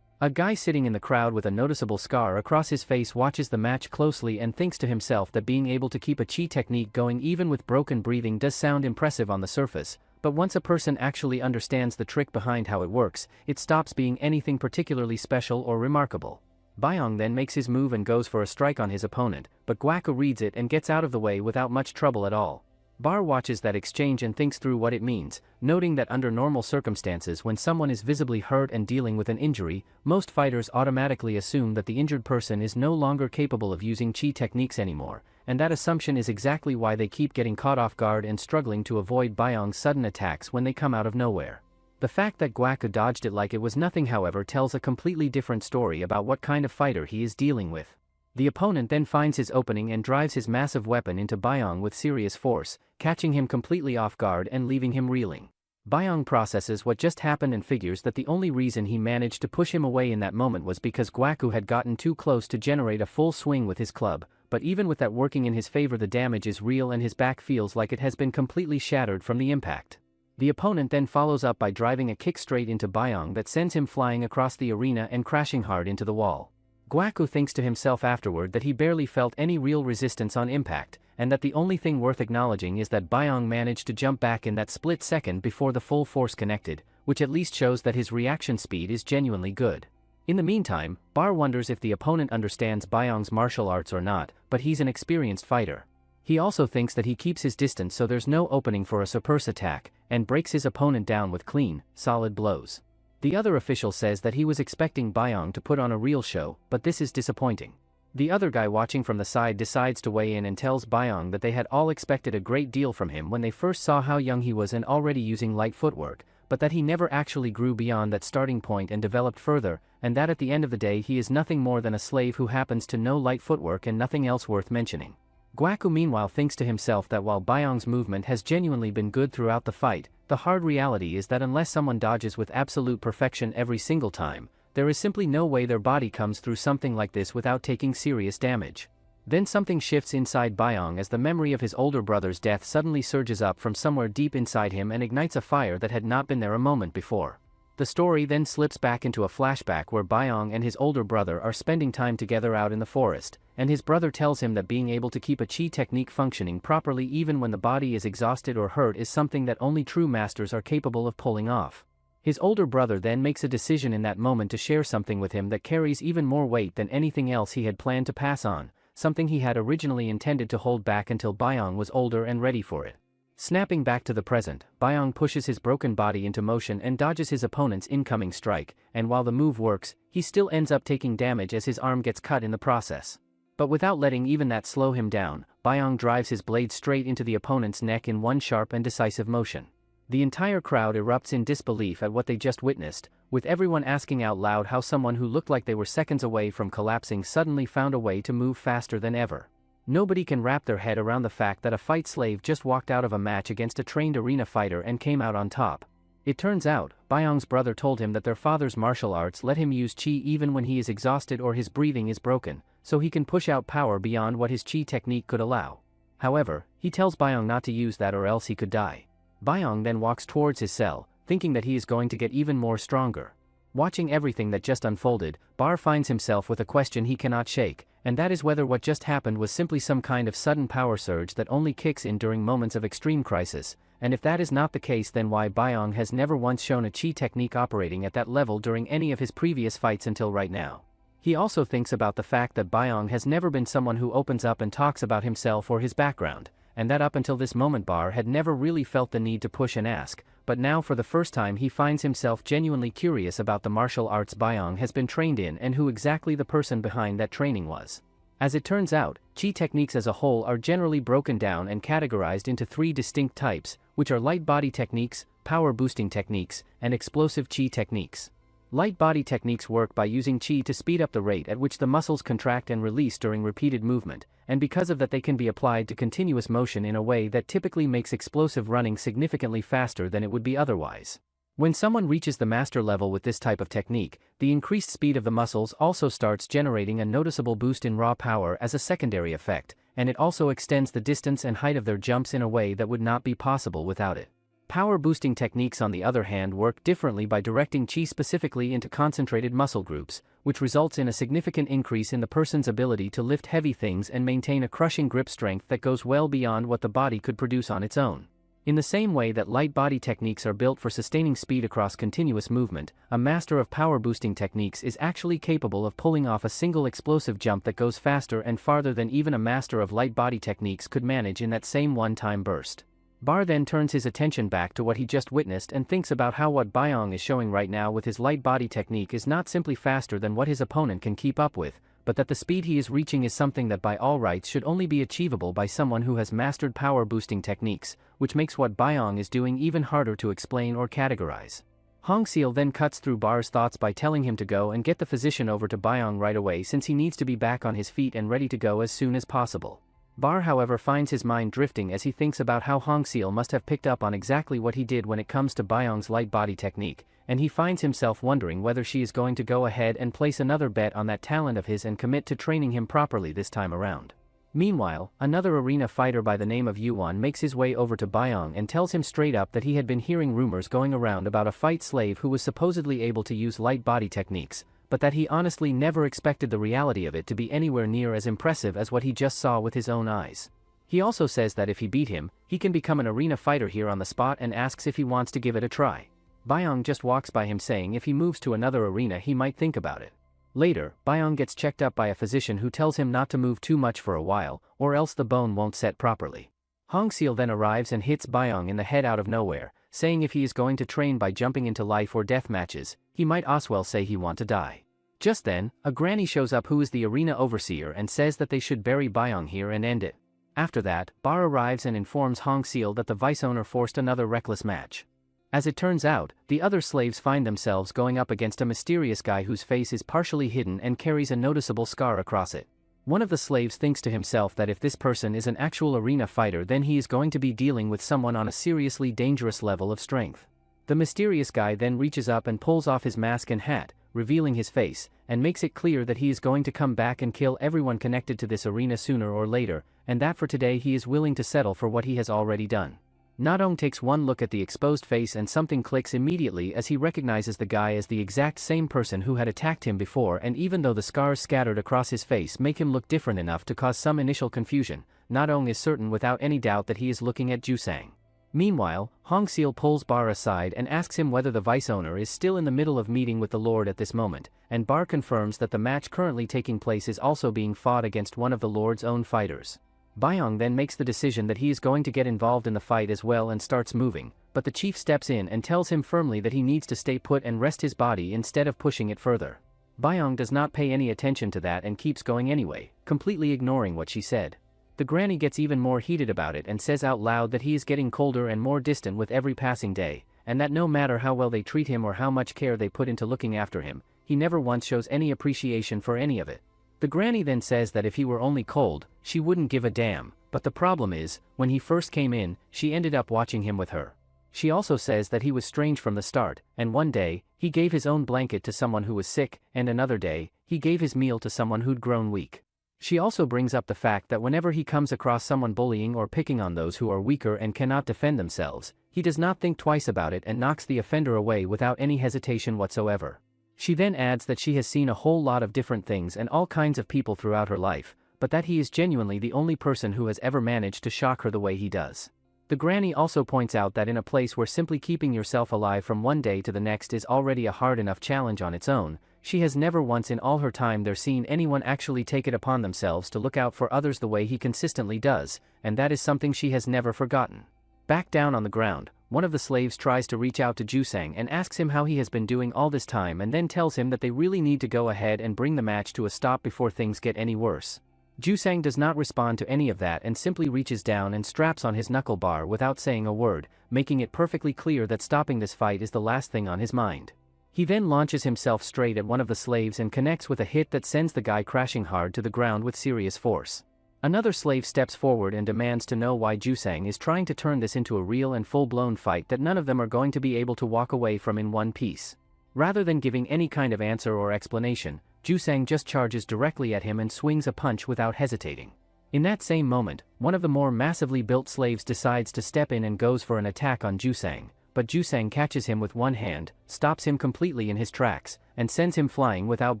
A guy sitting in the crowd with a noticeable scar across his face watches the match closely and thinks to himself that being able to keep a chi technique going even with broken breathing does sound impressive on the surface, but once a person actually understands the trick behind how it works, it stops being anything particularly special or remarkable. Byung then makes his move and goes for a strike on his opponent, but Gwaku reads it and gets out of the way without much trouble at all. Bar watches that exchange and thinks through what it means, noting that under normal circumstances when someone is visibly hurt and dealing with an injury, most fighters automatically assume that the injured person is no longer capable of using chi techniques anymore, and that assumption is exactly why they keep getting caught off guard and struggling to avoid Byung's sudden attacks when they come out of nowhere. The fact that Gwaku dodged it like it was nothing however tells a completely different story about what kind of fighter he is dealing with. The opponent then finds his opening and drives his massive weapon into Byung with serious force, catching him completely off guard and leaving him reeling. Byong processes what just happened and figures that the only reason he managed to push him away in that moment was because Gwaku had gotten too close to generate a full swing with his club, but even with that working in his favor, the damage is real and his back feels like it has been completely shattered from the impact. The opponent then follows up by driving a kick straight into Byong that sends him flying across the arena and crashing hard into the wall. Gwaku thinks to himself afterward that he barely felt any real resistance on impact, and that the only thing worth acknowledging is that Byong managed to jump back in that split second before the full force connected, which at least shows that his reaction speed is genuinely good. In the meantime, Bar wonders if the opponent understands Byong's martial arts or not, but he's an experienced fighter. He also thinks that he keeps his distance so there's no opening for a surprise attack, and breaks his opponent down with clean, solid blows. The other official says that he was expecting Byong to put on a real show, but this is disappointing. The other guy watching from the side decides to weigh in and tells Byong that they had all expected a great deal from him when they first saw how young he was and already using light footwork, but that he never actually grew beyond that starting point and developed further, and that at the end of the day he is nothing more than a slave who happens to know light footwork and nothing else worth mentioning. Gwaku meanwhile thinks to himself that while Byong's movement has genuinely been good throughout the fight, the hard reality is that unless someone dodges with absolute perfection every single time, there is simply no way their body comes through something like this without taking serious damage. Then something shifts inside Byong as the memory of his older brother's death suddenly surges up from somewhere deep inside him and ignites a fire that had not been there a moment before. The story then slips back into a flashback where Byong and his older brother are spending time together out in the forest, and his brother tells him that being able to keep a chi technique functioning properly even when the body is exhausted or hurt is something that only true masters are capable of pulling off. His older brother then makes a decision in that moment to share something with him that carries even more weight than anything else he had planned to pass on, something he had originally intended to hold back until Byong was older and ready for it. Snapping back to the present, Byong pushes his broken body into motion and dodges his opponent's incoming strike, and while the move works, he still ends up taking damage as his arm gets cut in the process. But without letting even that slow him down, Byong drives his blade straight into the opponent's neck in one sharp and decisive motion. The entire crowd erupts in disbelief at what they just witnessed, with everyone asking out loud how someone who looked like they were seconds away from collapsing suddenly found a way to move faster than ever. Nobody can wrap their head around the fact that a fight slave just walked out of a match against a trained arena fighter and came out on top. It turns out, Byong's brother told him that their father's martial arts let him use chi even when he is exhausted or his breathing is broken, so he can push out power beyond what his chi technique could allow. However, he tells Byong not to use that or else he could die. Byong then walks towards his cell, thinking that he is going to get even more stronger. Watching everything that just unfolded, Bar finds himself with a question he cannot shake, and that is whether what just happened was simply some kind of sudden power surge that only kicks in during moments of extreme crisis, and if that is not the case, then why Byong has never once shown a chi technique operating at that level during any of his previous fights until right now. He also thinks about the fact that Byong has never been someone who opens up and talks about himself or his background, and that up until this moment Bar had never really felt the need to push and ask, but now for the first time he finds himself genuinely curious about the martial arts Byong has been trained in and who exactly the person behind that training was. As it turns out, chi techniques as a whole are generally broken down and categorized into three distinct types, which are light body techniques, power boosting techniques, and explosive chi techniques. Light body techniques work by using chi to speed up the rate at which the muscles contract and release during repeated movement, and because of that they can be applied to continuous motion in a way that typically makes explosive running significantly faster than it would be otherwise. When someone reaches the master level with this type of technique, the increased speed of the muscles also starts generating a noticeable boost in raw power as a secondary effect, and it also extends the distance and height of their jumps in a way that would not be possible without it. Power boosting techniques on the other hand work differently by directing chi specifically into concentrated muscle groups, which results in a significant increase in the person's ability to lift heavy things and maintain a crushing grip strength that goes well beyond what the body could produce on its own. In the same way that light body techniques are built for sustaining speed across continuous movement, a master of power boosting techniques is actually capable of pulling off a single explosive jump that goes faster and farther than even a master of light body techniques could manage in that same one-time burst. Bar then turns his attention back to what he just witnessed and thinks about how what Byong is showing right now with his light body technique is not simply faster than what his opponent can keep up with, but that the speed he is reaching is something that by all rights should only be achievable by someone who has mastered power boosting techniques, which makes what Byong is doing even harder to explain or categorize. Hongseal then cuts through Bar's thoughts by telling him to go and get the physician over to Byong right away since he needs to be back on his feet and ready to go as soon as possible. Bar however finds his mind drifting as he thinks about how Hongseal must have picked up on exactly what he did when it comes to Byong's light body technique, and he finds himself wondering whether she is going to go ahead and place another bet on that talent of his and commit to training him properly this time around. Meanwhile, another arena fighter by the name of Yuan makes his way over to Byong and tells him straight up that he had been hearing rumors going around about a fight slave who was supposedly able to use light body techniques, but that he honestly never expected the reality of it to be anywhere near as impressive as what he just saw with his own eyes. He also says that if he beat him, he can become an arena fighter here on the spot and asks if he wants to give it a try. Byong just walks by him saying if he moves to another arena he might think about it. Later, Byong gets checked up by a physician who tells him not to move too much for a while, or else the bone won't set properly. Hongseal then arrives and hits Byong in the head out of nowhere, saying if he is going to train by jumping into life or death matches, he might as well say he want to die. Just then, a granny shows up who is the arena overseer and says that they should bury Byong here and end it. After that, Bar arrives and informs Hongseal that the vice owner forced another reckless match. As it turns out, the other slaves find themselves going up against a mysterious guy whose face is partially hidden and carries a noticeable scar across it. One of the slaves thinks to himself that if this person is an actual arena fighter then he is going to be dealing with someone on a seriously dangerous level of strength. The mysterious guy then reaches up and pulls off his mask and hat, revealing his face, and makes it clear that he is going to come back and kill everyone connected to this arena sooner or later, and that for today he is willing to settle for what he has already done. Nadong takes one look at the exposed face and something clicks immediately as he recognizes the guy as the exact same person who had attacked him before, and even though the scars scattered across his face make him look different enough to cause some initial confusion, Nadong is certain without any doubt that he is looking at Jusang. Meanwhile, Hongseal pulls Bar aside and asks him whether the vice owner is still in the middle of meeting with the Lord at this moment, and Bar confirms that the match currently taking place is also being fought against one of the Lord's own fighters. Byong then makes the decision that he is going to get involved in the fight as well and starts moving, but the chief steps in and tells him firmly that he needs to stay put and rest his body instead of pushing it further. Byong does not pay any attention to that and keeps going anyway, completely ignoring what she said. The granny gets even more heated about it and says out loud that he is getting colder and more distant with every passing day, and that no matter how well they treat him or how much care they put into looking after him, he never once shows any appreciation for any of it. The granny then says that if he were only cold, she wouldn't give a damn, but the problem is, when he first came in, she ended up watching him with her. She also says that he was strange from the start, and one day, he gave his own blanket to someone who was sick, and another day, he gave his meal to someone who'd grown weak. She also brings up the fact that whenever he comes across someone bullying or picking on those who are weaker and cannot defend themselves, he does not think twice about it and knocks the offender away without any hesitation whatsoever. She then adds that she has seen a whole lot of different things and all kinds of people throughout her life, but that he is genuinely the only person who has ever managed to shock her the way he does. The granny also points out that in a place where simply keeping yourself alive from one day to the next is already a hard enough challenge on its own, she has never once in all her time there seen anyone actually take it upon themselves to look out for others the way he consistently does, and that is something she has never forgotten. Back down on the ground, one of the slaves tries to reach out to Jusang and asks him how he has been doing all this time and then tells him that they really need to go ahead and bring the match to a stop before things get any worse. Jusang does not respond to any of that and simply reaches down and straps on his knuckle bar without saying a word, making it perfectly clear that stopping this fight is the last thing on his mind. He then launches himself straight at one of the slaves and connects with a hit that sends the guy crashing hard to the ground with serious force. Another slave steps forward and demands to know why Jusang is trying to turn this into a real and full-blown fight that none of them are going to be able to walk away from in one piece. Rather than giving any kind of answer or explanation, Jusang just charges directly at him and swings a punch without hesitating. In that same moment, one of the more massively built slaves decides to step in and goes for an attack on Jusang, but Jusang catches him with one hand, stops him completely in his tracks, and sends him flying without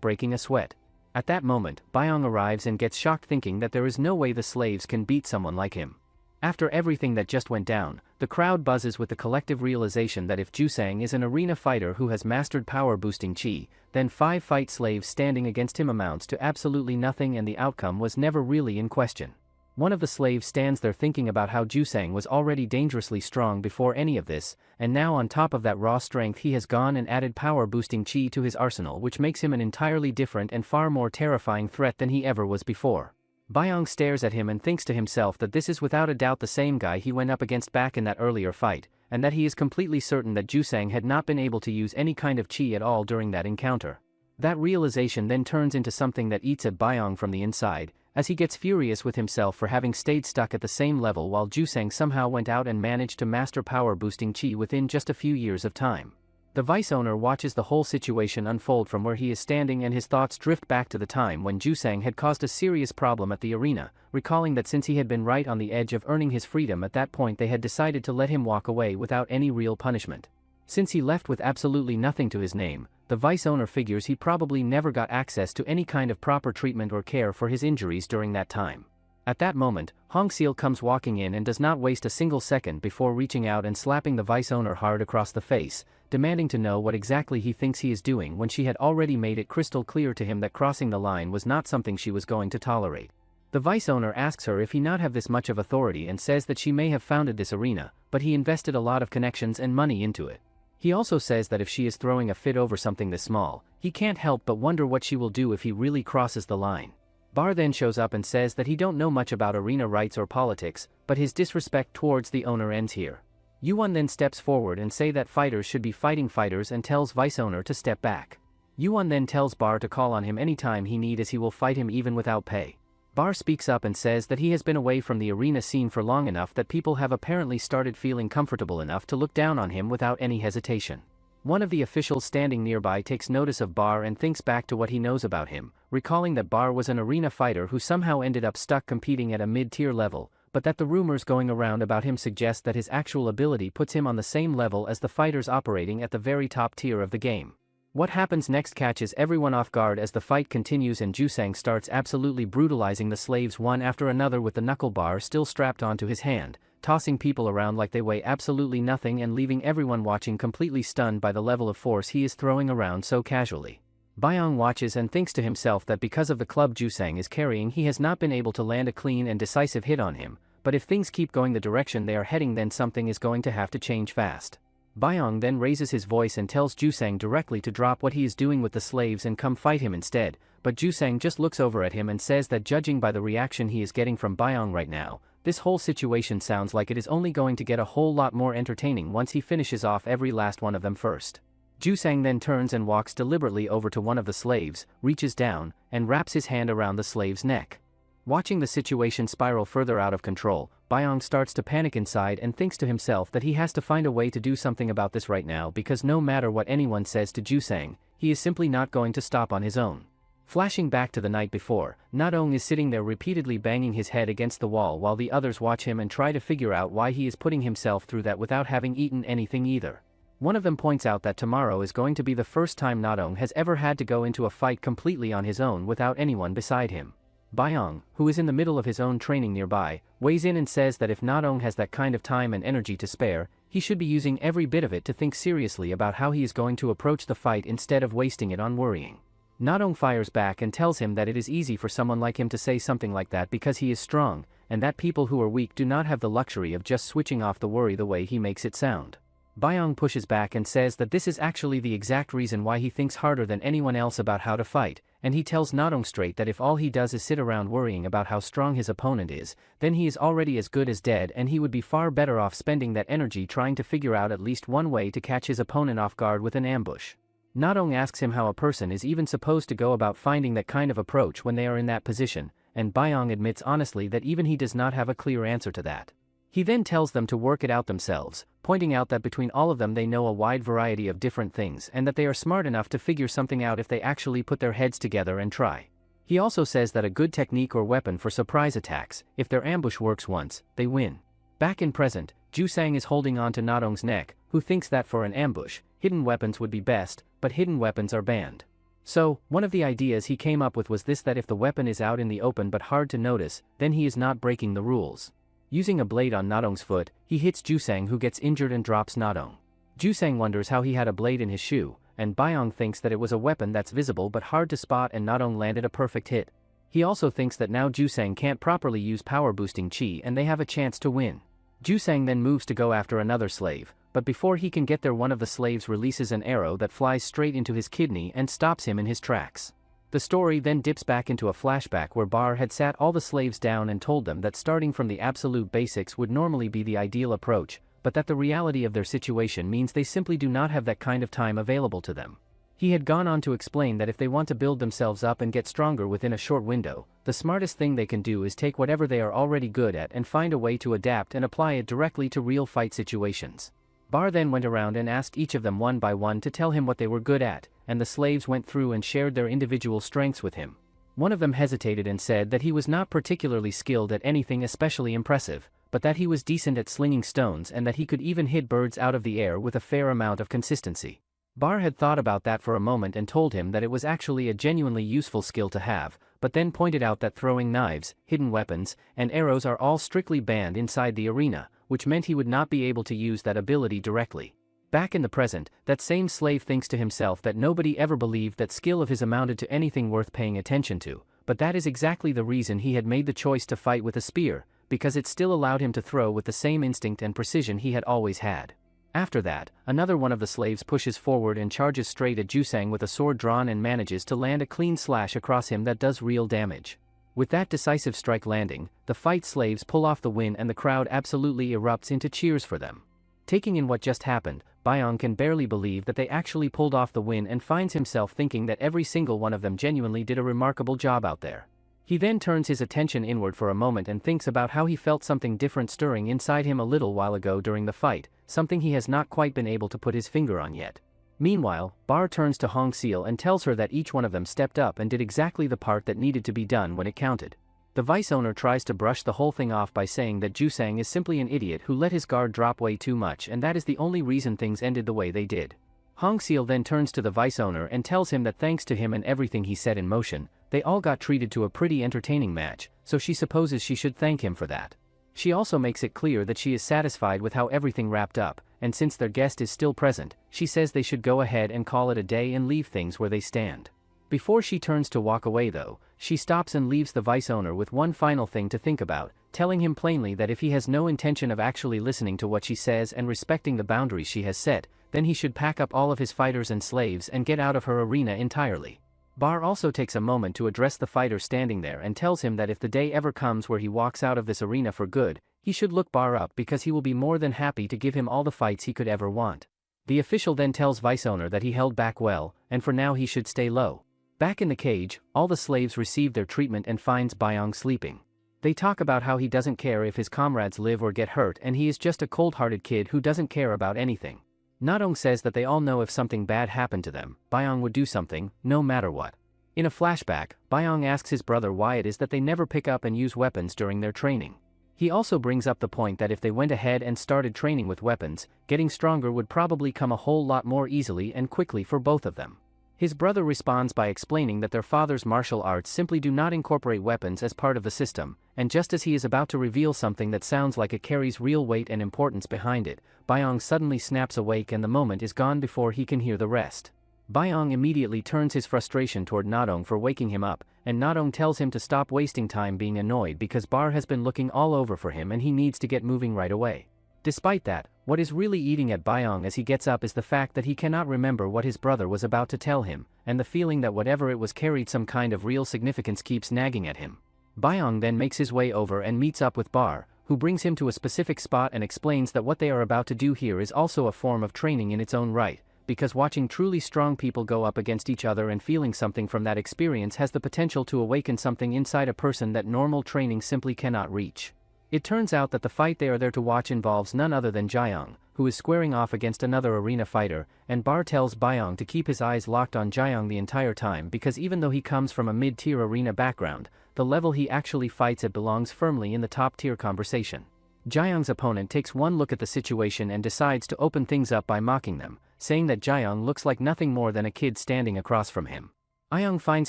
breaking a sweat. At that moment, Byong arrives and gets shocked thinking that there is no way the slaves can beat someone like him. After everything that just went down, the crowd buzzes with the collective realization that if Jusang is an arena fighter who has mastered power-boosting chi, then 5 fight slaves standing against him amounts to absolutely nothing and the outcome was never really in question. One of the slaves stands there thinking about how Jusang was already dangerously strong before any of this, and now on top of that raw strength he has gone and added power-boosting chi to his arsenal, which makes him an entirely different and far more terrifying threat than he ever was before. Byong stares at him and thinks to himself that this is without a doubt the same guy he went up against back in that earlier fight, and that he is completely certain that Jusang had not been able to use any kind of chi at all during that encounter. That realization then turns into something that eats at Byong from the inside, as he gets furious with himself for having stayed stuck at the same level while Jusang somehow went out and managed to master power boosting chi within just a few years of time. The vice owner watches the whole situation unfold from where he is standing, and his thoughts drift back to the time when Jusang had caused a serious problem at the arena, recalling that since he had been right on the edge of earning his freedom at that point, they had decided to let him walk away without any real punishment. Since he left with absolutely nothing to his name, the vice owner figures he probably never got access to any kind of proper treatment or care for his injuries during that time. At that moment, Hong Seal comes walking in and does not waste a single second before reaching out and slapping the vice owner hard across the face, demanding to know what exactly he thinks he is doing when she had already made it crystal clear to him that crossing the line was not something she was going to tolerate. The vice owner asks her if he not have this much of authority and says that she may have founded this arena, but he invested a lot of connections and money into it. He also says that if she is throwing a fit over something this small, he can't help but wonder what she will do if he really crosses the line. Bar then shows up and says that he don't know much about arena rights or politics, but his disrespect towards the owner ends here. Yuan then steps forward and say that fighters should be fighting fighters and tells vice owner to step back. Yuan then tells Bar to call on him anytime he need, as he will fight him even without pay. Bar speaks up and says that he has been away from the arena scene for long enough that people have apparently started feeling comfortable enough to look down on him without any hesitation. One of the officials standing nearby takes notice of Bar and thinks back to what he knows about him, recalling that Bar was an arena fighter who somehow ended up stuck competing at a mid-tier level, but that the rumors going around about him suggest that his actual ability puts him on the same level as the fighters operating at the very top tier of the game. What happens next catches everyone off guard as the fight continues and Jusang starts absolutely brutalizing the slaves one after another with the knuckle bar still strapped onto his hand, tossing people around like they weigh absolutely nothing and leaving everyone watching completely stunned by the level of force he is throwing around so casually. Byong watches and thinks to himself that because of the club Jusang is carrying, he has not been able to land a clean and decisive hit on him, but if things keep going the direction they are heading, then something is going to have to change fast. Byong then raises his voice and tells Jusang directly to drop what he is doing with the slaves and come fight him instead, but Jusang just looks over at him and says that judging by the reaction he is getting from Byong right now, this whole situation sounds like it is only going to get a whole lot more entertaining once he finishes off every last one of them first. Jusang then turns and walks deliberately over to one of the slaves, reaches down, and wraps his hand around the slave's neck. Watching the situation spiral further out of control, Byong starts to panic inside and thinks to himself that he has to find a way to do something about this right now, because no matter what anyone says to Jusang, he is simply not going to stop on his own. Flashing back to the night before, Nadong is sitting there repeatedly banging his head against the wall while the others watch him and try to figure out why he is putting himself through that without having eaten anything either. One of them points out that tomorrow is going to be the first time Nadong has ever had to go into a fight completely on his own without anyone beside him. Byong, who is in the middle of his own training nearby, weighs in and says that if Nadong has that kind of time and energy to spare, he should be using every bit of it to think seriously about how he is going to approach the fight instead of wasting it on worrying. Nadong fires back and tells him that it is easy for someone like him to say something like that because he is strong, and that people who are weak do not have the luxury of just switching off the worry the way he makes it sound. Byong pushes back and says that this is actually the exact reason why he thinks harder than anyone else about how to fight, and he tells Nadong straight that if all he does is sit around worrying about how strong his opponent is, then he is already as good as dead and he would be far better off spending that energy trying to figure out at least one way to catch his opponent off guard with an ambush. Nadong asks him how a person is even supposed to go about finding that kind of approach when they are in that position, and Byong admits honestly that even he does not have a clear answer to that. He then tells them to work it out themselves, pointing out that between all of them they know a wide variety of different things and that they are smart enough to figure something out if they actually put their heads together and try. He also says that a good technique or weapon for surprise attacks, if their ambush works once, they win. Back in present, Jusang is holding on to Nadong's neck, who thinks that for an ambush, hidden weapons would be best, but hidden weapons are banned. So, one of the ideas he came up with was this, that if the weapon is out in the open but hard to notice, then he is not breaking the rules. Using a blade on Nadong's foot, he hits Jusang, who gets injured and drops Nadong. Jusang wonders how he had a blade in his shoe, and Byong thinks that it was a weapon that's visible but hard to spot, and Nadong landed a perfect hit. He also thinks that now Jusang can't properly use power boosting chi and they have a chance to win. Jusang then moves to go after another slave, but before he can get there, one of the slaves releases an arrow that flies straight into his kidney and stops him in his tracks. The story then dips back into a flashback where Bar had sat all the slaves down and told them that starting from the absolute basics would normally be the ideal approach, but that the reality of their situation means they simply do not have that kind of time available to them. He had gone on to explain that if they want to build themselves up and get stronger within a short window, the smartest thing they can do is take whatever they are already good at and find a way to adapt and apply it directly to real fight situations. Bar then went around and asked each of them one by one to tell him what they were good at, and the slaves went through and shared their individual strengths with him. One of them hesitated and said that he was not particularly skilled at anything especially impressive, but that he was decent at slinging stones and that he could even hit birds out of the air with a fair amount of consistency. Bar had thought about that for a moment and told him that it was actually a genuinely useful skill to have, but then pointed out that throwing knives, hidden weapons, and arrows are all strictly banned inside the arena, which meant he would not be able to use that ability directly. Back in the present, that same slave thinks to himself that nobody ever believed that skill of his amounted to anything worth paying attention to, but that is exactly the reason he had made the choice to fight with a spear, because it still allowed him to throw with the same instinct and precision he had always had. After that, another one of the slaves pushes forward and charges straight at Jusang with a sword drawn and manages to land a clean slash across him that does real damage. With that decisive strike landing, the fight slaves pull off the win and the crowd absolutely erupts into cheers for them. Taking in what just happened, Byong can barely believe that they actually pulled off the win and finds himself thinking that every single one of them genuinely did a remarkable job out there. He then turns his attention inward for a moment and thinks about how he felt something different stirring inside him a little while ago during the fight, something he has not quite been able to put his finger on yet. Meanwhile, Bar turns to Hong Seal and tells her that each one of them stepped up and did exactly the part that needed to be done when it counted. The vice owner tries to brush the whole thing off by saying that Jusang is simply an idiot who let his guard drop way too much and that is the only reason things ended the way they did. Hong Seal then turns to the vice owner and tells him that thanks to him and everything he set in motion, they all got treated to a pretty entertaining match, so she supposes she should thank him for that. She also makes it clear that she is satisfied with how everything wrapped up, and since their guest is still present, she says they should go ahead and call it a day and leave things where they stand. Before she turns to walk away though, she stops and leaves the vice owner with one final thing to think about, telling him plainly that if he has no intention of actually listening to what she says and respecting the boundaries she has set, then he should pack up all of his fighters and slaves and get out of her arena entirely. Bar also takes a moment to address the fighter standing there and tells him that if the day ever comes where he walks out of this arena for good, he should look Bar up because he will be more than happy to give him all the fights he could ever want. The official then tells vice owner that he held back well, and for now he should stay low. Back in the cage, all the slaves receive their treatment and finds Byong sleeping. They talk about how he doesn't care if his comrades live or get hurt and he is just a cold-hearted kid who doesn't care about anything. Nadong says that they all know if something bad happened to them, Byong would do something, no matter what. In a flashback, Byong asks his brother why it is that they never pick up and use weapons during their training. He also brings up the point that if they went ahead and started training with weapons, getting stronger would probably come a whole lot more easily and quickly for both of them. His brother responds by explaining that their father's martial arts simply do not incorporate weapons as part of the system, and just as he is about to reveal something that sounds like it carries real weight and importance behind it, Byong suddenly snaps awake and the moment is gone before he can hear the rest. Byong immediately turns his frustration toward Nadong for waking him up, and Nadong tells him to stop wasting time being annoyed because Bar has been looking all over for him and he needs to get moving right away. Despite that, what is really eating at Byong as he gets up is the fact that he cannot remember what his brother was about to tell him, and the feeling that whatever it was carried some kind of real significance keeps nagging at him. Byong then makes his way over and meets up with Bar, who brings him to a specific spot and explains that what they are about to do here is also a form of training in its own right, because watching truly strong people go up against each other and feeling something from that experience has the potential to awaken something inside a person that normal training simply cannot reach. It turns out that the fight they are there to watch involves none other than Jaeyoung, who is squaring off against another arena fighter, and Bar tells Byong to keep his eyes locked on Jaeyoung the entire time because even though he comes from a mid-tier arena background, the level he actually fights at belongs firmly in the top-tier conversation. Jaeyoung's opponent takes one look at the situation and decides to open things up by mocking them, saying that Jaeyoung looks like nothing more than a kid standing across from him. Jaeyoung finds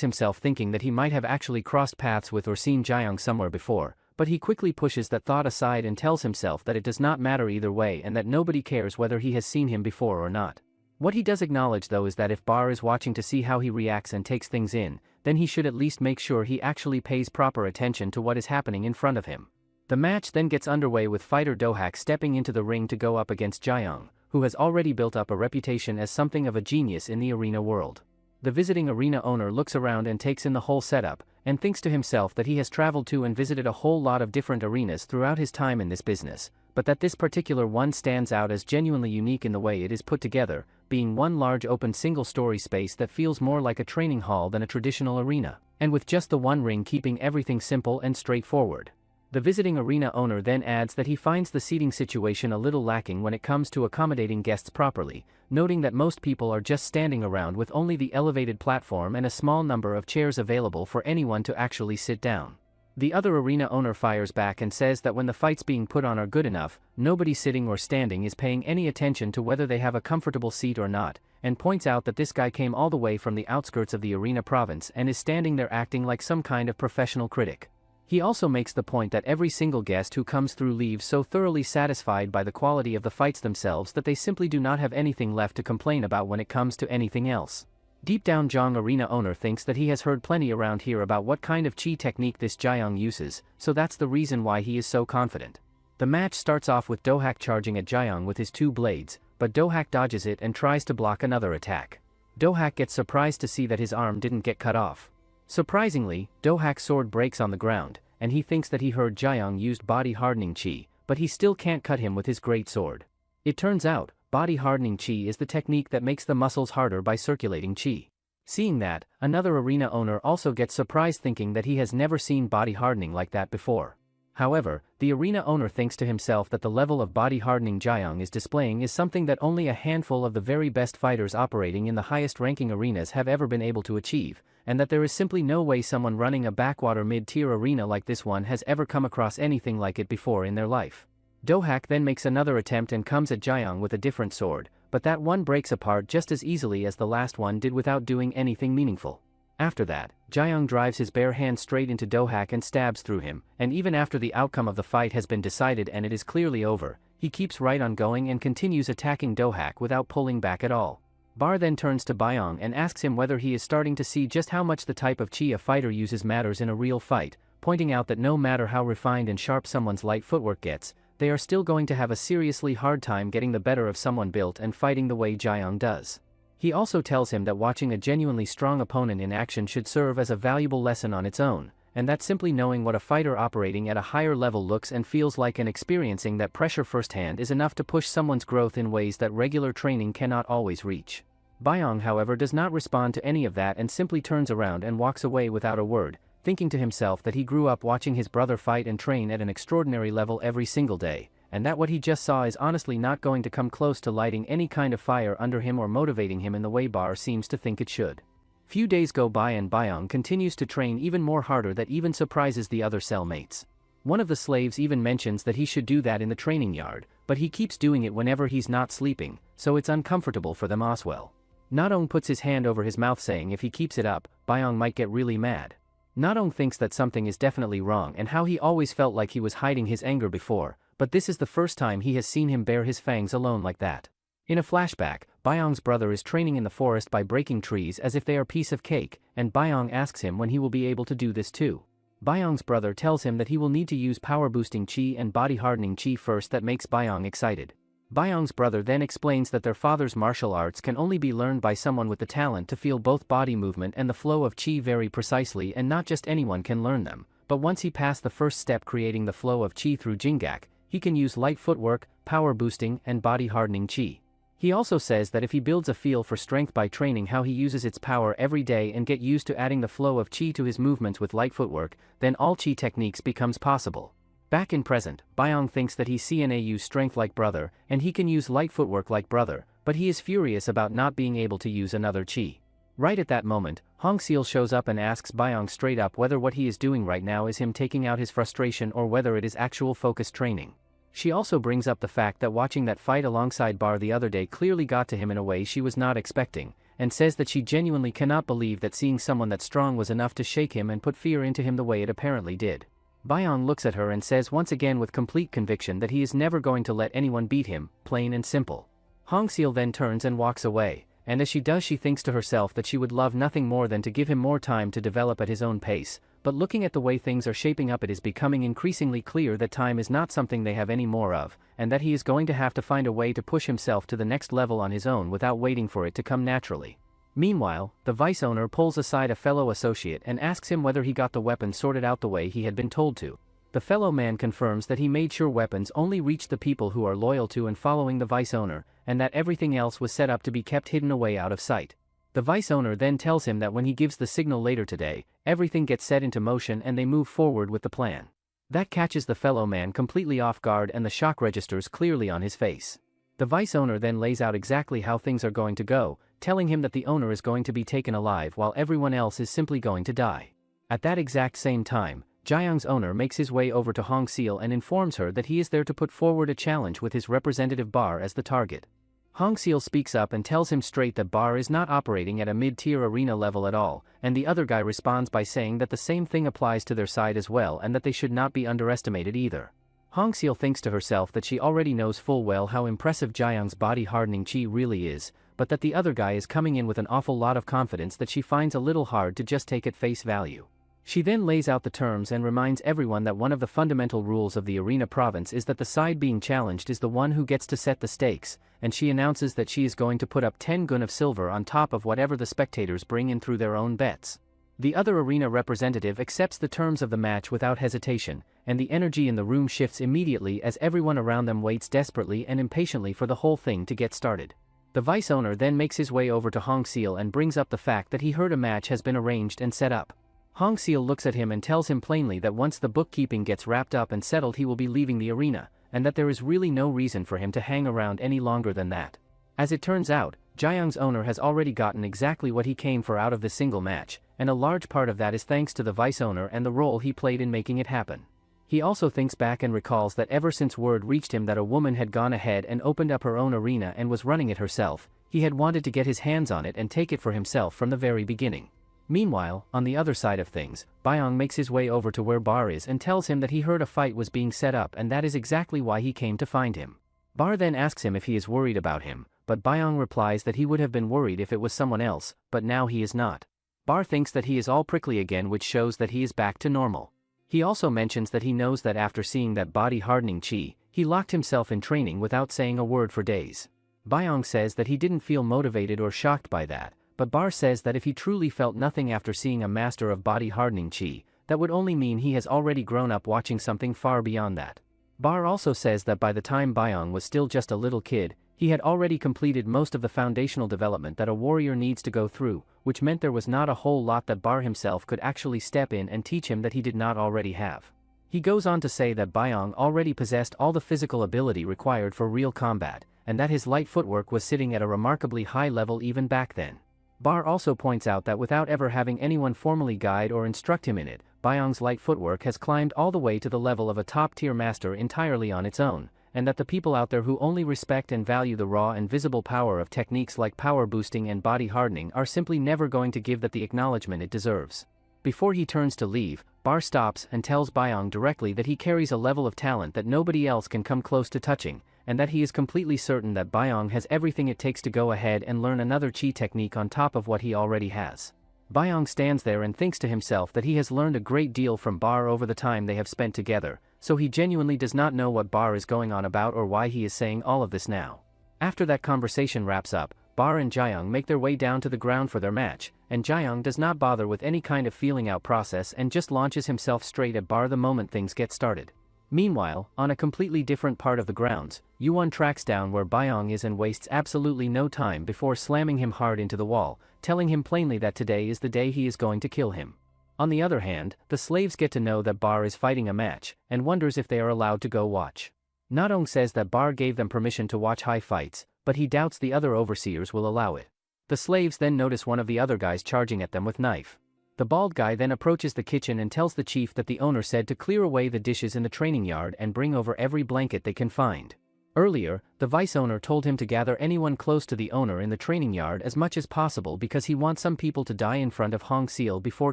himself thinking that he might have actually crossed paths with or seen Jaeyoung somewhere before, but he quickly pushes that thought aside and tells himself that it does not matter either way and that nobody cares whether he has seen him before or not. What he does acknowledge though is that if Bar is watching to see how he reacts and takes things in, then he should at least make sure he actually pays proper attention to what is happening in front of him. The match then gets underway with fighter Dohak stepping into the ring to go up against Jaeyoung, who has already built up a reputation as something of a genius in the arena world. The visiting arena owner looks around and takes in the whole setup, and thinks to himself that he has traveled to and visited a whole lot of different arenas throughout his time in this business, but that this particular one stands out as genuinely unique in the way it is put together, being one large open single-story space that feels more like a training hall than a traditional arena, and with just the one ring keeping everything simple and straightforward. The visiting arena owner then adds that he finds the seating situation a little lacking when it comes to accommodating guests properly, noting that most people are just standing around with only the elevated platform and a small number of chairs available for anyone to actually sit down. The other arena owner fires back and says that when the fights being put on are good enough, nobody sitting or standing is paying any attention to whether they have a comfortable seat or not, and points out that this guy came all the way from the outskirts of the arena province and is standing there acting like some kind of professional critic. He also makes the point that every single guest who comes through leaves so thoroughly satisfied by the quality of the fights themselves that they simply do not have anything left to complain about when it comes to anything else. Deep down, Jong arena owner thinks that he has heard plenty around here about what kind of chi technique this Jayong uses, so that's the reason why he is so confident. The match starts off with Dohak charging at Jayong with his two blades, but Dohak dodges it and tries to block another attack. Dohak gets surprised to see that his arm didn't get cut off. Surprisingly, Dohak's sword breaks on the ground, and he thinks that he heard Jayong used body hardening chi, but he still can't cut him with his great sword. It turns out, body hardening chi is the technique that makes the muscles harder by circulating chi. Seeing that, another arena owner also gets surprised thinking that he has never seen body hardening like that before. However, the arena owner thinks to himself that the level of body hardening Jayong is displaying is something that only a handful of the very best fighters operating in the highest ranking arenas have ever been able to achieve, and that there is simply no way someone running a backwater mid-tier arena like this one has ever come across anything like it before in their life. Dohak then makes another attempt and comes at Jayong with a different sword, but that one breaks apart just as easily as the last one did without doing anything meaningful. After that, Jayong drives his bare hand straight into Dohak and stabs through him, and even after the outcome of the fight has been decided and it is clearly over, he keeps right on going and continues attacking Dohak without pulling back at all. Bar then turns to Byong and asks him whether he is starting to see just how much the type of chi a fighter uses matters in a real fight, pointing out that no matter how refined and sharp someone's light footwork gets, they are still going to have a seriously hard time getting the better of someone built and fighting the way Jayong does. He also tells him that watching a genuinely strong opponent in action should serve as a valuable lesson on its own, and that simply knowing what a fighter operating at a higher level looks and feels like and experiencing that pressure firsthand is enough to push someone's growth in ways that regular training cannot always reach. Byong, however, does not respond to any of that and simply turns around and walks away without a word, thinking to himself that he grew up watching his brother fight and train at an extraordinary level every single day, and that what he just saw is honestly not going to come close to lighting any kind of fire under him or motivating him in the way Bar seems to think it should. Few days go by and Byong continues to train even more harder that even surprises the other cellmates. One of the slaves even mentions that he should do that in the training yard, but he keeps doing it whenever he's not sleeping, so it's uncomfortable for them as well. Nadong puts his hand over his mouth saying if he keeps it up, Byong might get really mad. Nadong thinks that something is definitely wrong and how he always felt like he was hiding his anger before, but this is the first time he has seen him bare his fangs alone like that. In a flashback, Byong's brother is training in the forest by breaking trees as if they are piece of cake, and Byong asks him when he will be able to do this too. Byong's brother tells him that he will need to use power boosting chi and body hardening chi first. That makes Byong excited. Byong's brother then explains that their father's martial arts can only be learned by someone with the talent to feel both body movement and the flow of chi very precisely, and not just anyone can learn them, but once he passed the first step creating the flow of chi through Jingak, he can use light footwork, power boosting, and body hardening chi. He also says that if he builds a feel for strength by training how he uses its power every day and get used to adding the flow of chi to his movements with light footwork, then all chi techniques becomes possible. Back in present, Byong thinks that he CNA use strength like brother, and he can use light footwork like brother, but he is furious about not being able to use another chi. Right at that moment, Hongseal shows up and asks Byong straight up whether what he is doing right now is him taking out his frustration or whether it is actual focused training. She also brings up the fact that watching that fight alongside Bar the other day clearly got to him in a way she was not expecting, and says that she genuinely cannot believe that seeing someone that strong was enough to shake him and put fear into him the way it apparently did. Byong looks at her and says once again with complete conviction that he is never going to let anyone beat him, plain and simple. Hongseal then turns and walks away, and as she does she thinks to herself that she would love nothing more than to give him more time to develop at his own pace, but looking at the way things are shaping up it is becoming increasingly clear that time is not something they have any more of, and that he is going to have to find a way to push himself to the next level on his own without waiting for it to come naturally. Meanwhile, the vice owner pulls aside a fellow associate and asks him whether he got the weapon sorted out the way he had been told to. The fellow man confirms that he made sure weapons only reach the people who are loyal to and following the vice owner, and that everything else was set up to be kept hidden away out of sight. The vice owner then tells him that when he gives the signal later today, everything gets set into motion and they move forward with the plan. That catches the fellow man completely off guard and the shock registers clearly on his face. The vice owner then lays out exactly how things are going to go, telling him that the owner is going to be taken alive while everyone else is simply going to die. At that exact same time, Jiang's owner makes his way over to Hong Seal and informs her that he is there to put forward a challenge with his representative Bar as the target. Hong Seal speaks up and tells him straight that Bar is not operating at a mid-tier arena level at all, and the other guy responds by saying that the same thing applies to their side as well and that they should not be underestimated either. Hong Seal thinks to herself that she already knows full well how impressive Jiang's body-hardening chi really is, but that the other guy is coming in with an awful lot of confidence that she finds a little hard to just take at face value. She then lays out the terms and reminds everyone that one of the fundamental rules of the arena province is that the side being challenged is the one who gets to set the stakes, and she announces that she is going to put up 10 gun of silver on top of whatever the spectators bring in through their own bets. The other arena representative accepts the terms of the match without hesitation, and the energy in the room shifts immediately as everyone around them waits desperately and impatiently for the whole thing to get started. The vice owner then makes his way over to Hong Seal and brings up the fact that he heard a match has been arranged and set up. Hong Seal looks at him and tells him plainly that once the bookkeeping gets wrapped up and settled he will be leaving the arena, and that there is really no reason for him to hang around any longer than that. As it turns out, Jiang's owner has already gotten exactly what he came for out of this single match, and a large part of that is thanks to the vice owner and the role he played in making it happen. He also thinks back and recalls that ever since word reached him that a woman had gone ahead and opened up her own arena and was running it herself, he had wanted to get his hands on it and take it for himself from the very beginning. Meanwhile, on the other side of things, Byong makes his way over to where Bar is and tells him that he heard a fight was being set up and that is exactly why he came to find him. Bar then asks him if he is worried about him, but Byong replies that he would have been worried if it was someone else, but now he is not. Bar thinks that he is all prickly again, which shows that he is back to normal. He also mentions that he knows that after seeing that body-hardening chi, he locked himself in training without saying a word for days. Byong says that he didn't feel motivated or shocked by that, but Bar says that if he truly felt nothing after seeing a master of body-hardening chi, that would only mean he has already grown up watching something far beyond that. Bar also says that by the time Byong was still just a little kid, he had already completed most of the foundational development that a warrior needs to go through, which meant there was not a whole lot that Bar himself could actually step in and teach him that he did not already have. He goes on to say that Byong already possessed all the physical ability required for real combat, and that his light footwork was sitting at a remarkably high level even back then. Bar also points out that without ever having anyone formally guide or instruct him in it, Byong's light footwork has climbed all the way to the level of a top-tier master entirely on its own, and that the people out there who only respect and value the raw and visible power of techniques like power boosting and body hardening are simply never going to give that the acknowledgement it deserves. Before he turns to leave, Bar stops and tells Byong directly that he carries a level of talent that nobody else can come close to touching, and that he is completely certain that Byong has everything it takes to go ahead and learn another chi technique on top of what he already has. Byong stands there and thinks to himself that he has learned a great deal from Bar over the time they have spent together, so he genuinely does not know what Bar is going on about or why he is saying all of this now. After that conversation wraps up, Bar and Jiang make their way down to the ground for their match, and Jiang does not bother with any kind of feeling out process and just launches himself straight at Bar the moment things get started. Meanwhile, on a completely different part of the grounds, Yuan tracks down where Byong is and wastes absolutely no time before slamming him hard into the wall, telling him plainly that today is the day he is going to kill him. On the other hand, the slaves get to know that Bar is fighting a match, and wonders if they are allowed to go watch. Nadong says that Bar gave them permission to watch high fights, but he doubts the other overseers will allow it. The slaves then notice one of the other guys charging at them with knife. The bald guy then approaches the kitchen and tells the chief that the owner said to clear away the dishes in the training yard and bring over every blanket they can find. Earlier, the vice owner told him to gather anyone close to the owner in the training yard as much as possible because he wants some people to die in front of Hong Seal before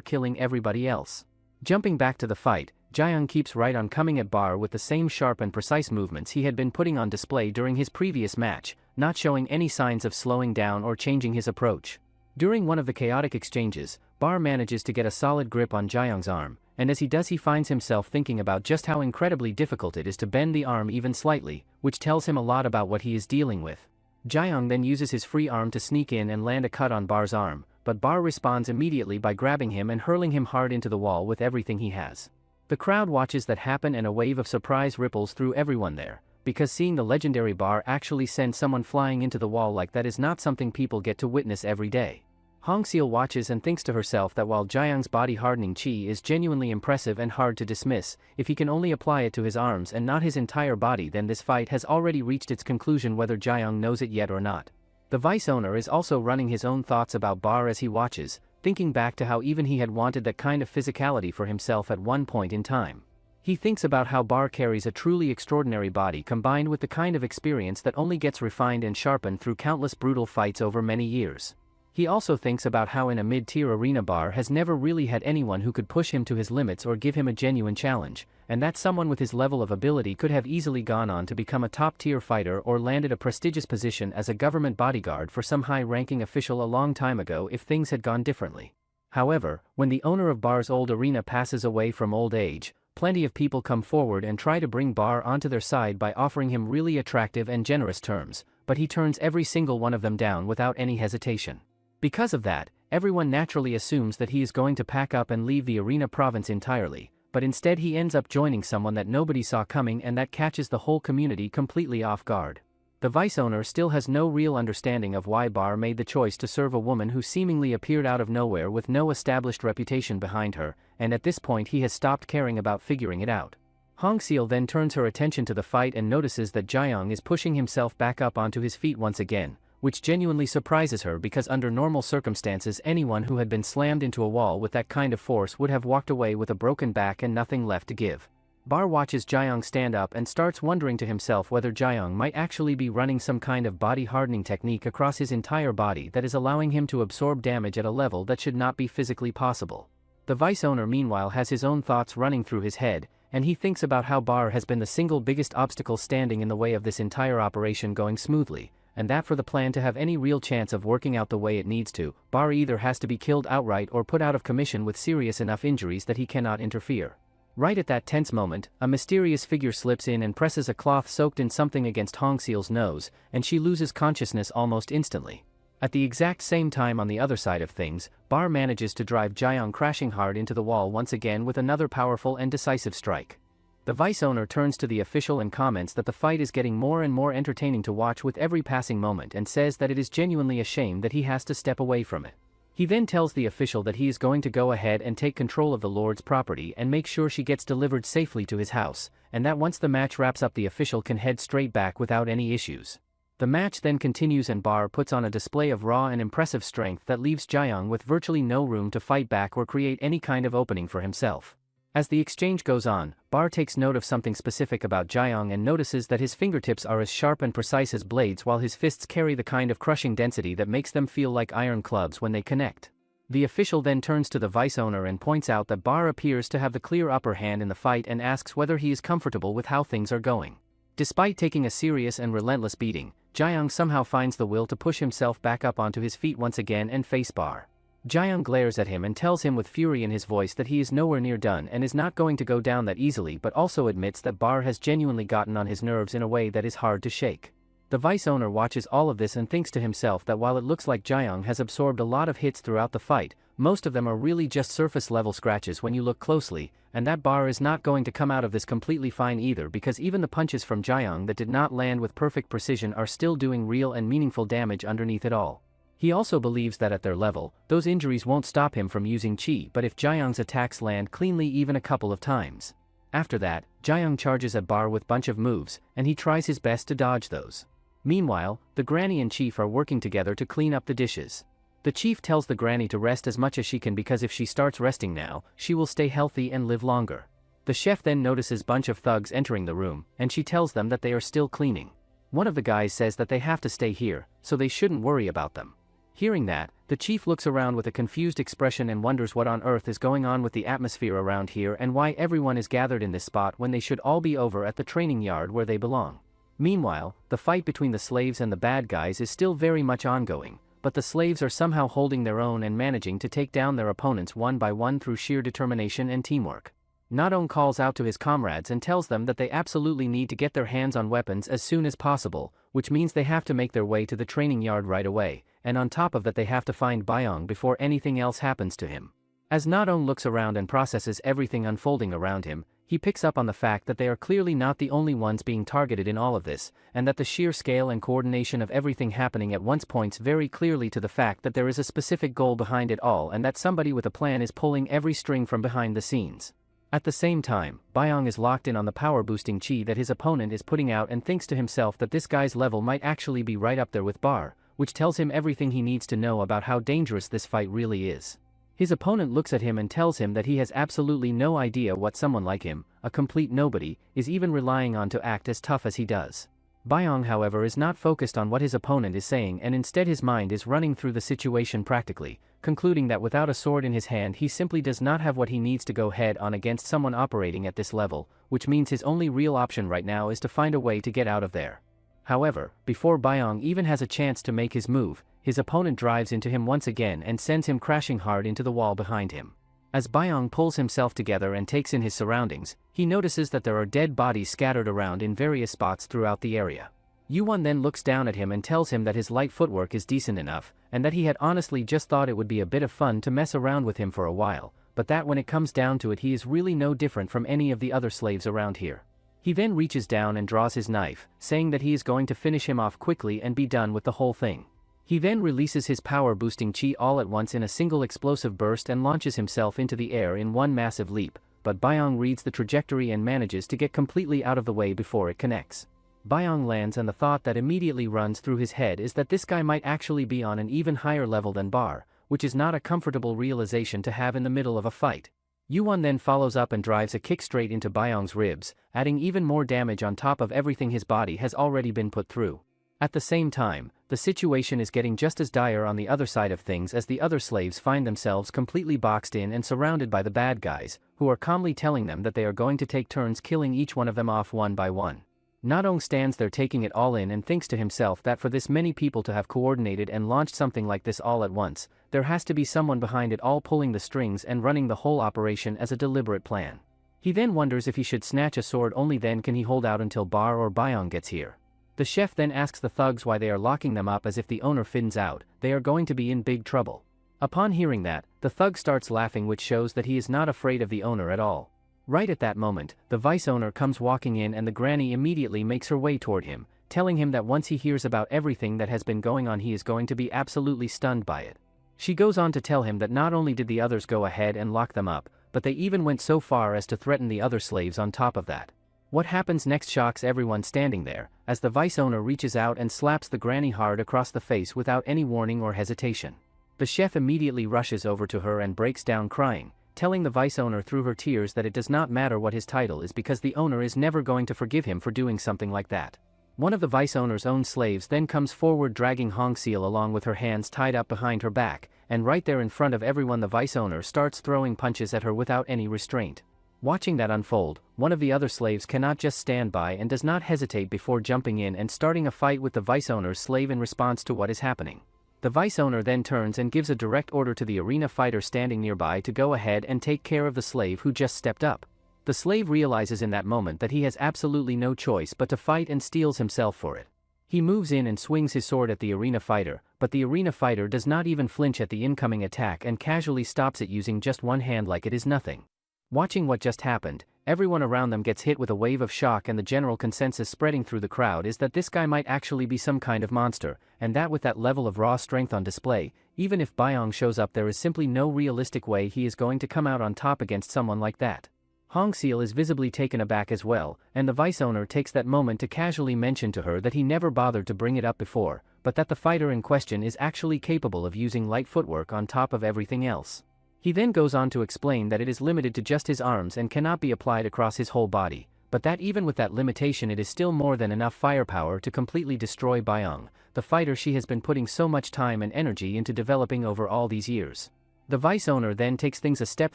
killing everybody else. Jumping back to the fight, Jiang keeps right on coming at Bar with the same sharp and precise movements he had been putting on display during his previous match, not showing any signs of slowing down or changing his approach. During one of the chaotic exchanges, Bar manages to get a solid grip on Jiang's arm, and as he does he finds himself thinking about just how incredibly difficult it is to bend the arm even slightly, which tells him a lot about what he is dealing with. Jiang then uses his free arm to sneak in and land a cut on Bar's arm, but Bar responds immediately by grabbing him and hurling him hard into the wall with everything he has. The crowd watches that happen and a wave of surprise ripples through everyone there, because seeing the legendary bar actually send someone flying into the wall like that is not something people get to witness every day. Hongseal watches and thinks to herself that while Jiang's body-hardening chi is genuinely impressive and hard to dismiss, if he can only apply it to his arms and not his entire body, then this fight has already reached its conclusion whether Jiang knows it yet or not. The vice owner is also running his own thoughts about Bar as he watches, thinking back to how even he had wanted that kind of physicality for himself at one point in time. He thinks about how Bar carries a truly extraordinary body combined with the kind of experience that only gets refined and sharpened through countless brutal fights over many years. He also thinks about how in a mid-tier arena Bar has never really had anyone who could push him to his limits or give him a genuine challenge, and that someone with his level of ability could have easily gone on to become a top-tier fighter or landed a prestigious position as a government bodyguard for some high-ranking official a long time ago if things had gone differently. However, when the owner of Bar's old arena passes away from old age, plenty of people come forward and try to bring Bar onto their side by offering him really attractive and generous terms, but he turns every single one of them down without any hesitation. Because of that, everyone naturally assumes that he is going to pack up and leave the arena province entirely, but instead he ends up joining someone that nobody saw coming and that catches the whole community completely off guard. The vice owner still has no real understanding of why Bar made the choice to serve a woman who seemingly appeared out of nowhere with no established reputation behind her, and at this point he has stopped caring about figuring it out. Hongseal then turns her attention to the fight and notices that Jiang is pushing himself back up onto his feet once again, which genuinely surprises her because under normal circumstances anyone who had been slammed into a wall with that kind of force would have walked away with a broken back and nothing left to give. Bar watches Jiang stand up and starts wondering to himself whether Jiang might actually be running some kind of body hardening technique across his entire body that is allowing him to absorb damage at a level that should not be physically possible. The vice owner meanwhile has his own thoughts running through his head, and he thinks about how Bar has been the single biggest obstacle standing in the way of this entire operation going smoothly, and that for the plan to have any real chance of working out the way it needs to, Bar either has to be killed outright or put out of commission with serious enough injuries that he cannot interfere. Right at that tense moment, a mysterious figure slips in and presses a cloth soaked in something against Hongseal's nose, and she loses consciousness almost instantly. At the exact same time on the other side of things, Bar manages to drive Jiang crashing hard into the wall once again with another powerful and decisive strike. The vice owner turns to the official and comments that the fight is getting more and more entertaining to watch with every passing moment and says that it is genuinely a shame that he has to step away from it. He then tells the official that he is going to go ahead and take control of the Lord's property and make sure she gets delivered safely to his house, and that once the match wraps up the official can head straight back without any issues. The match then continues and Bar puts on a display of raw and impressive strength that leaves Jiang with virtually no room to fight back or create any kind of opening for himself. As the exchange goes on, Bar takes note of something specific about Jiang and notices that his fingertips are as sharp and precise as blades while his fists carry the kind of crushing density that makes them feel like iron clubs when they connect. The official then turns to the vice owner and points out that Bar appears to have the clear upper hand in the fight and asks whether he is comfortable with how things are going. Despite taking a serious and relentless beating, Jiang somehow finds the will to push himself back up onto his feet once again and face Bar. Jiang glares at him and tells him with fury in his voice that he is nowhere near done and is not going to go down that easily, but also admits that Bar has genuinely gotten on his nerves in a way that is hard to shake. The vice owner watches all of this and thinks to himself that while it looks like Jiang has absorbed a lot of hits throughout the fight, most of them are really just surface level scratches when you look closely, and that Bar is not going to come out of this completely fine either, because even the punches from Jiang that did not land with perfect precision are still doing real and meaningful damage underneath it all. He also believes that at their level, those injuries won't stop him from using chi, but if Jiang's attacks land cleanly even a couple of times. After that, Jiang charges at Bar with bunch of moves, and he tries his best to dodge those. Meanwhile, the granny and chief are working together to clean up the dishes. The chief tells the granny to rest as much as she can because if she starts resting now, she will stay healthy and live longer. The chef then notices bunch of thugs entering the room, and she tells them that they are still cleaning. One of the guys says that they have to stay here, so they shouldn't worry about them. Hearing that, the chief looks around with a confused expression and wonders what on earth is going on with the atmosphere around here and why everyone is gathered in this spot when they should all be over at the training yard where they belong. Meanwhile, the fight between the slaves and the bad guys is still very much ongoing, but the slaves are somehow holding their own and managing to take down their opponents one by one through sheer determination and teamwork. Nadong calls out to his comrades and tells them that they absolutely need to get their hands on weapons as soon as possible, which means they have to make their way to the training yard right away, and on top of that they have to find Byong before anything else happens to him. As Nadong looks around and processes everything unfolding around him, He picks up on the fact that they are clearly not the only ones being targeted in all of this, and that the sheer scale and coordination of everything happening at once points very clearly to the fact that there is a specific goal behind it all and that somebody with a plan is pulling every string from behind the scenes. At the same time, Byung is locked in on the power-boosting chi that his opponent is putting out and thinks to himself that this guy's level might actually be right up there with Bar, which tells him everything he needs to know about how dangerous this fight really is. His opponent looks at him and tells him that he has absolutely no idea what someone like him, a complete nobody, is even relying on to act as tough as he does. Byung, however, is not focused on what his opponent is saying and instead his mind is running through the situation practically, concluding that without a sword in his hand he simply does not have what he needs to go head on against someone operating at this level, which means his only real option right now is to find a way to get out of there. However, before Byung even has a chance to make his move, his opponent drives into him once again and sends him crashing hard into the wall behind him. As Byung pulls himself together and takes in his surroundings, he notices that there are dead bodies scattered around in various spots throughout the area. Yuwon then looks down at him and tells him that his light footwork is decent enough, and that he had honestly just thought it would be a bit of fun to mess around with him for a while, but that when it comes down to it he is really no different from any of the other slaves around here. He then reaches down and draws his knife, saying that he is going to finish him off quickly and be done with the whole thing. He then releases his power-boosting chi all at once in a single explosive burst and launches himself into the air in one massive leap, but Byung reads the trajectory and manages to get completely out of the way before it connects. Byung lands and the thought that immediately runs through his head is that this guy might actually be on an even higher level than Bar, which is not a comfortable realization to have in the middle of a fight. Yuwon then follows up and drives a kick straight into Byung's ribs, adding even more damage on top of everything his body has already been put through. At the same time, the situation is getting just as dire on the other side of things as the other slaves find themselves completely boxed in and surrounded by the bad guys, who are calmly telling them that they are going to take turns killing each one of them off one by one. Nadong stands there taking it all in and thinks to himself that for this many people to have coordinated and launched something like this all at once, there has to be someone behind it all pulling the strings and running the whole operation as a deliberate plan. He then wonders if he should snatch a sword, only then can he hold out until Bar or Byung gets here. The chef then asks the thugs why they are locking them up, as if the owner finds out, they are going to be in big trouble. Upon hearing that, the thug starts laughing, which shows that he is not afraid of the owner at all. Right at that moment, the vice owner comes walking in and the granny immediately makes her way toward him, telling him that once he hears about everything that has been going on he is going to be absolutely stunned by it. She goes on to tell him that not only did the others go ahead and lock them up, but they even went so far as to threaten the other slaves on top of that. What happens next shocks everyone standing there, as the vice owner reaches out and slaps the granny hard across the face without any warning or hesitation. The chef immediately rushes over to her and breaks down crying, telling the vice owner through her tears that it does not matter what his title is because the owner is never going to forgive him for doing something like that. One of the vice owner's own slaves then comes forward dragging Hong Seal along with her hands tied up behind her back, and right there in front of everyone the vice owner starts throwing punches at her without any restraint. Watching that unfold, one of the other slaves cannot just stand by and does not hesitate before jumping in and starting a fight with the vice owner's slave in response to what is happening. The vice owner then turns and gives a direct order to the arena fighter standing nearby to go ahead and take care of the slave who just stepped up. The slave realizes in that moment that he has absolutely no choice but to fight and steels himself for it. He moves in and swings his sword at the arena fighter, but the arena fighter does not even flinch at the incoming attack and casually stops it using just one hand like it is nothing. Watching what just happened, everyone around them gets hit with a wave of shock, and the general consensus spreading through the crowd is that this guy might actually be some kind of monster, and that with that level of raw strength on display, even if Byung shows up there is simply no realistic way he is going to come out on top against someone like that. Hong Seal is visibly taken aback as well, and the vice owner takes that moment to casually mention to her that he never bothered to bring it up before, but that the fighter in question is actually capable of using light footwork on top of everything else. He then goes on to explain that it is limited to just his arms and cannot be applied across his whole body, but that even with that limitation it is still more than enough firepower to completely destroy Byung, the fighter she has been putting so much time and energy into developing over all these years. The vice owner then takes things a step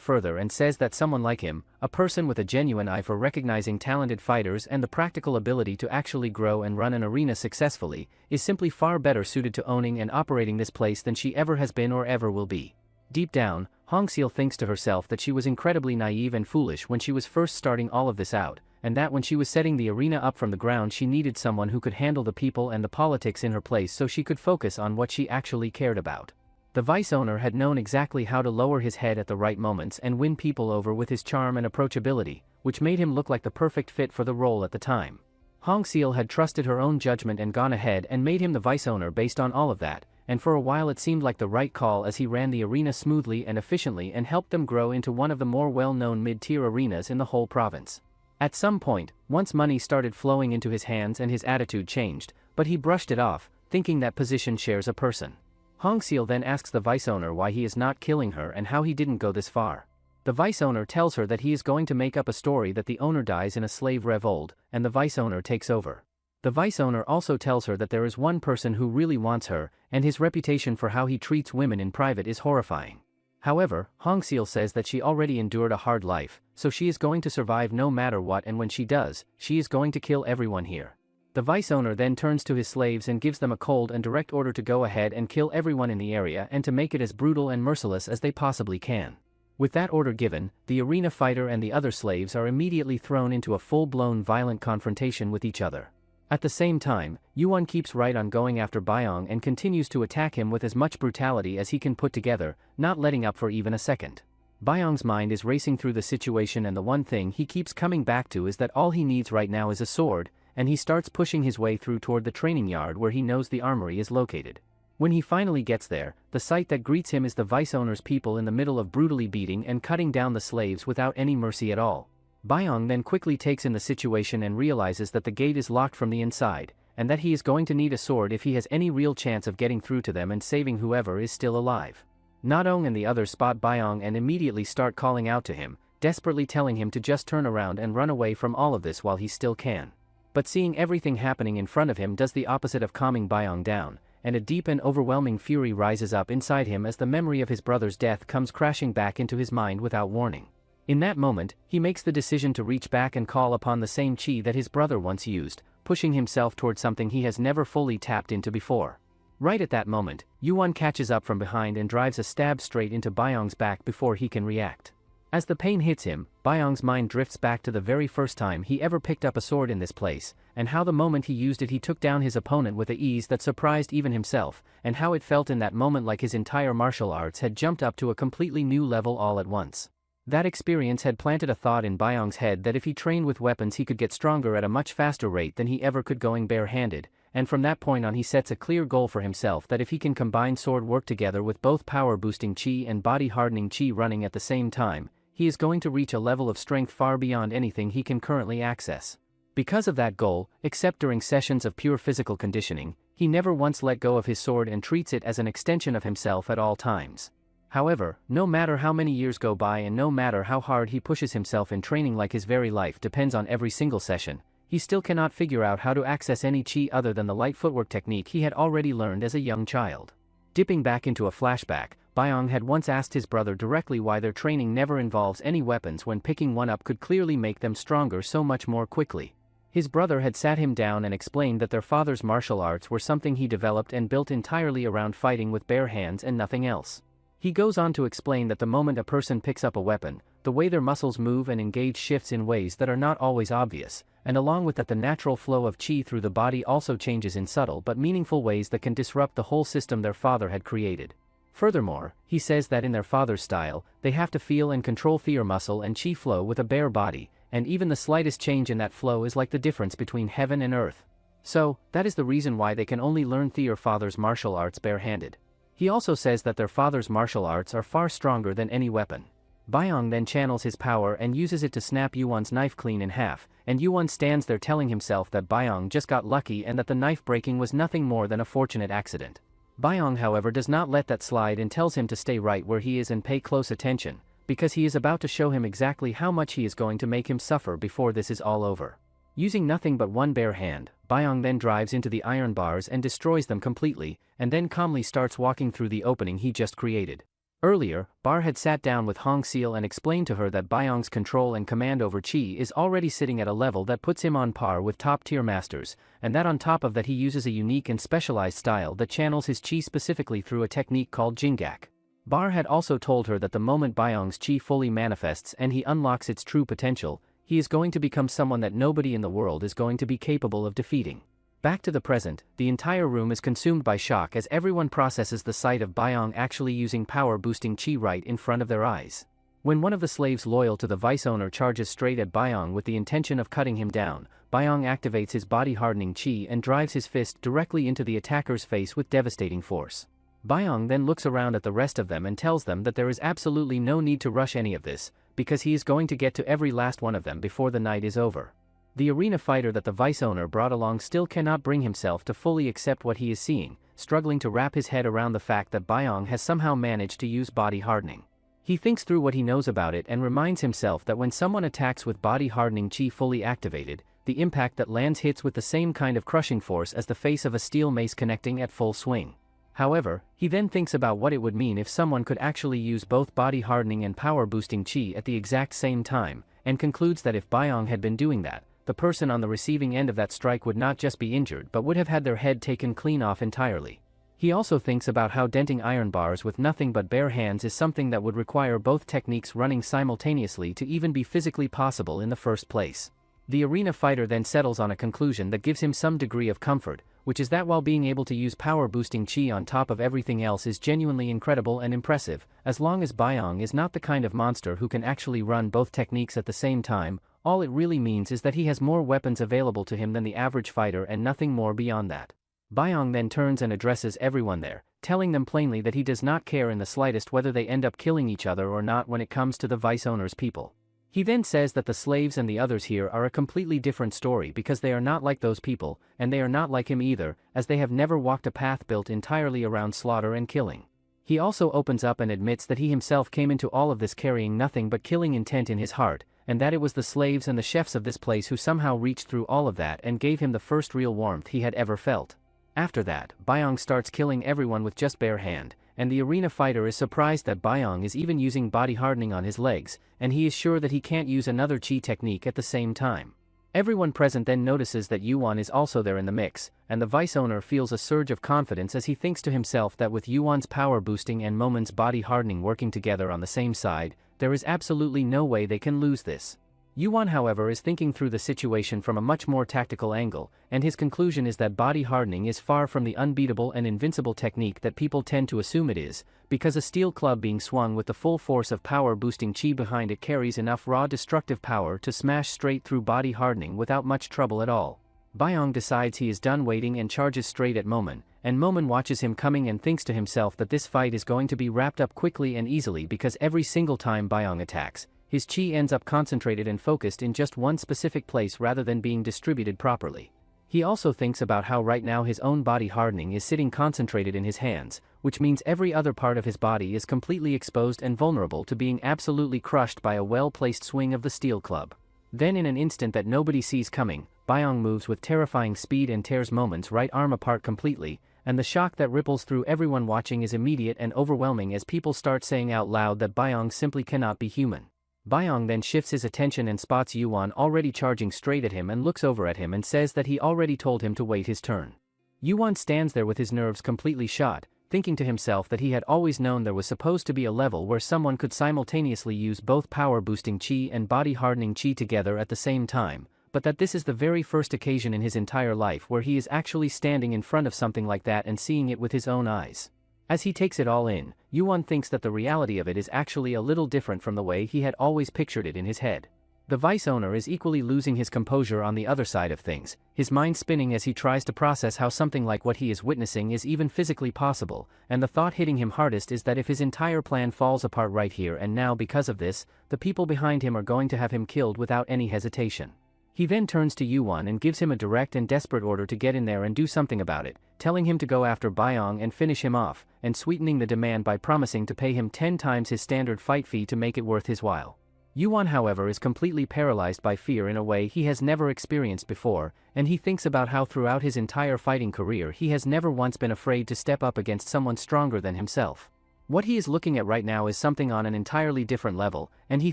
further and says that someone like him, a person with a genuine eye for recognizing talented fighters and the practical ability to actually grow and run an arena successfully, is simply far better suited to owning and operating this place than she ever has been or ever will be. Deep down, Hong Seal thinks to herself that she was incredibly naive and foolish when she was first starting all of this out, and that when she was setting the arena up from the ground she needed someone who could handle the people and the politics in her place so she could focus on what she actually cared about. The vice owner had known exactly how to lower his head at the right moments and win people over with his charm and approachability, which made him look like the perfect fit for the role at the time. Hong Seal had trusted her own judgment and gone ahead and made him the vice owner based on all of that, and for a while it seemed like the right call as he ran the arena smoothly and efficiently and helped them grow into one of the more well-known mid-tier arenas in the whole province. At some point, once money started flowing into his hands and his attitude changed, but he brushed it off, thinking that position shares a person. Hong Seal then asks the vice owner why he is not killing her and how he didn't go this far. The vice owner tells her that he is going to make up a story that the owner dies in a slave revolt, and the vice owner takes over. The vice owner also tells her that there is one person who really wants her, and his reputation for how he treats women in private is horrifying. However, Hong Seal says that she already endured a hard life, so she is going to survive no matter what, and when she does, she is going to kill everyone here. The vice owner then turns to his slaves and gives them a cold and direct order to go ahead and kill everyone in the area and to make it as brutal and merciless as they possibly can. With that order given, the arena fighter and the other slaves are immediately thrown into a full-blown violent confrontation with each other. At the same time, Yuan keeps right on going after Byong and continues to attack him with as much brutality as he can put together, not letting up for even a second. Byong's mind is racing through the situation, and the one thing he keeps coming back to is that all he needs right now is a sword, and he starts pushing his way through toward the training yard where he knows the armory is located. When he finally gets there, the sight that greets him is the vice owner's people in the middle of brutally beating and cutting down the slaves without any mercy at all. Byong then quickly takes in the situation and realizes that the gate is locked from the inside, and that he is going to need a sword if he has any real chance of getting through to them and saving whoever is still alive. Nadong and the others spot Byong and immediately start calling out to him, desperately telling him to just turn around and run away from all of this while he still can. But seeing everything happening in front of him does the opposite of calming Byong down, and a deep and overwhelming fury rises up inside him as the memory of his brother's death comes crashing back into his mind without warning. In that moment, he makes the decision to reach back and call upon the same chi that his brother once used, pushing himself toward something he has never fully tapped into before. Right at that moment, Yuan catches up from behind and drives a stab straight into Byong's back before he can react. As the pain hits him, Byong's mind drifts back to the very first time he ever picked up a sword in this place, and how the moment he used it he took down his opponent with a ease that surprised even himself, and how it felt in that moment like his entire martial arts had jumped up to a completely new level all at once. That experience had planted a thought in Byong's head that if he trained with weapons he could get stronger at a much faster rate than he ever could going barehanded, and from that point on he sets a clear goal for himself that if he can combine sword work together with both power-boosting chi and body-hardening chi running at the same time, he is going to reach a level of strength far beyond anything he can currently access. Because of that goal, except during sessions of pure physical conditioning, he never once let go of his sword and treats it as an extension of himself at all times. However, no matter how many years go by and no matter how hard he pushes himself in training, like his very life depends on every single session, he still cannot figure out how to access any chi other than the light footwork technique he had already learned as a young child. Dipping back into a flashback, Byong had once asked his brother directly why their training never involves any weapons when picking one up could clearly make them stronger so much more quickly. His brother had sat him down and explained that their father's martial arts were something he developed and built entirely around fighting with bare hands and nothing else. He goes on to explain that the moment a person picks up a weapon, the way their muscles move and engage shifts in ways that are not always obvious, and along with that the natural flow of chi through the body also changes in subtle but meaningful ways that can disrupt the whole system their father had created. Furthermore, he says that in their father's style, they have to feel and control their muscle and chi flow with a bare body, and even the slightest change in that flow is like the difference between heaven and earth. So, that is the reason why they can only learn their father's martial arts barehanded. He also says that their father's martial arts are far stronger than any weapon. Byong then channels his power and uses it to snap Yuan's knife clean in half, and Yuan stands there telling himself that Byong just got lucky and that the knife breaking was nothing more than a fortunate accident. Byong, however, does not let that slide and tells him to stay right where he is and pay close attention, because he is about to show him exactly how much he is going to make him suffer before this is all over. Using nothing but one bare hand, Byong then drives into the iron bars and destroys them completely, and then calmly starts walking through the opening he just created. Earlier, Bar had sat down with Hong Seal and explained to her that Byong's control and command over chi is already sitting at a level that puts him on par with top-tier masters, and that on top of that he uses a unique and specialized style that channels his chi specifically through a technique called Jingak. Bar had also told her that the moment Byong's chi fully manifests and he unlocks its true potential, he is going to become someone that nobody in the world is going to be capable of defeating. Back to the present, the entire room is consumed by shock as everyone processes the sight of Byong actually using power-boosting chi right in front of their eyes. When one of the slaves loyal to the vice owner charges straight at Byong with the intention of cutting him down, Byong activates his body-hardening chi and drives his fist directly into the attacker's face with devastating force. Byong then looks around at the rest of them and tells them that there is absolutely no need to rush any of this, because he is going to get to every last one of them before the night is over. The arena fighter that the vice owner brought along still cannot bring himself to fully accept what he is seeing, struggling to wrap his head around the fact that Byong has somehow managed to use body hardening. He thinks through what he knows about it and reminds himself that when someone attacks with body hardening chi fully activated, the impact that lands hits with the same kind of crushing force as the face of a steel mace connecting at full swing. However, he then thinks about what it would mean if someone could actually use both body hardening and power boosting chi at the exact same time, and concludes that if Byong had been doing that, the person on the receiving end of that strike would not just be injured but would have had their head taken clean off entirely. He also thinks about how denting iron bars with nothing but bare hands is something that would require both techniques running simultaneously to even be physically possible in the first place. The arena fighter then settles on a conclusion that gives him some degree of comfort, which is that while being able to use power-boosting chi on top of everything else is genuinely incredible and impressive, as long as Byong is not the kind of monster who can actually run both techniques at the same time, all it really means is that he has more weapons available to him than the average fighter and nothing more beyond that. Byong then turns and addresses everyone there, telling them plainly that he does not care in the slightest whether they end up killing each other or not when it comes to the vice owner's people. He then says that the slaves and the others here are a completely different story because they are not like those people, and they are not like him either, as they have never walked a path built entirely around slaughter and killing. He also opens up and admits that he himself came into all of this carrying nothing but killing intent in his heart, and that it was the slaves and the chefs of this place who somehow reached through all of that and gave him the first real warmth he had ever felt. After that, Byong starts killing everyone with just bare hand, and the arena fighter is surprised that Byong is even using body hardening on his legs, and he is sure that he can't use another chi technique at the same time. Everyone present then notices that Yuan is also there in the mix, and the vice owner feels a surge of confidence as he thinks to himself that with Yuan's power boosting and Momon's body hardening working together on the same side, there is absolutely no way they can lose this. Yuan, however, is thinking through the situation from a much more tactical angle, and his conclusion is that body hardening is far from the unbeatable and invincible technique that people tend to assume it is, because a steel club being swung with the full force of power-boosting chi behind it carries enough raw destructive power to smash straight through body hardening without much trouble at all. Byong decides he is done waiting and charges straight at Momon, and Momon watches him coming and thinks to himself that this fight is going to be wrapped up quickly and easily because every single time Byong attacks, his chi ends up concentrated and focused in just one specific place rather than being distributed properly. He also thinks about how right now his own body hardening is sitting concentrated in his hands, which means every other part of his body is completely exposed and vulnerable to being absolutely crushed by a well-placed swing of the steel club. Then in an instant that nobody sees coming, Byong moves with terrifying speed and tears Momon's right arm apart completely, and the shock that ripples through everyone watching is immediate and overwhelming as people start saying out loud that Byong simply cannot be human. Byong then shifts his attention and spots Yuan already charging straight at him and looks over at him and says that he already told him to wait his turn. Yuan stands there with his nerves completely shot, thinking to himself that he had always known there was supposed to be a level where someone could simultaneously use both power-boosting chi and body-hardening chi together at the same time, but that this is the very first occasion in his entire life where he is actually standing in front of something like that and seeing it with his own eyes. As he takes it all in, Yuan thinks that the reality of it is actually a little different from the way he had always pictured it in his head. The vice owner is equally losing his composure on the other side of things, his mind spinning as he tries to process how something like what he is witnessing is even physically possible, and the thought hitting him hardest is that if his entire plan falls apart right here and now because of this, the people behind him are going to have him killed without any hesitation. He then turns to Yuan and gives him a direct and desperate order to get in there and do something about it, telling him to go after Byong and finish him off, and sweetening the demand by promising to pay him 10 times his standard fight fee to make it worth his while. Yuan, however, is completely paralyzed by fear in a way he has never experienced before, and he thinks about how throughout his entire fighting career he has never once been afraid to step up against someone stronger than himself. What he is looking at right now is something on an entirely different level, and he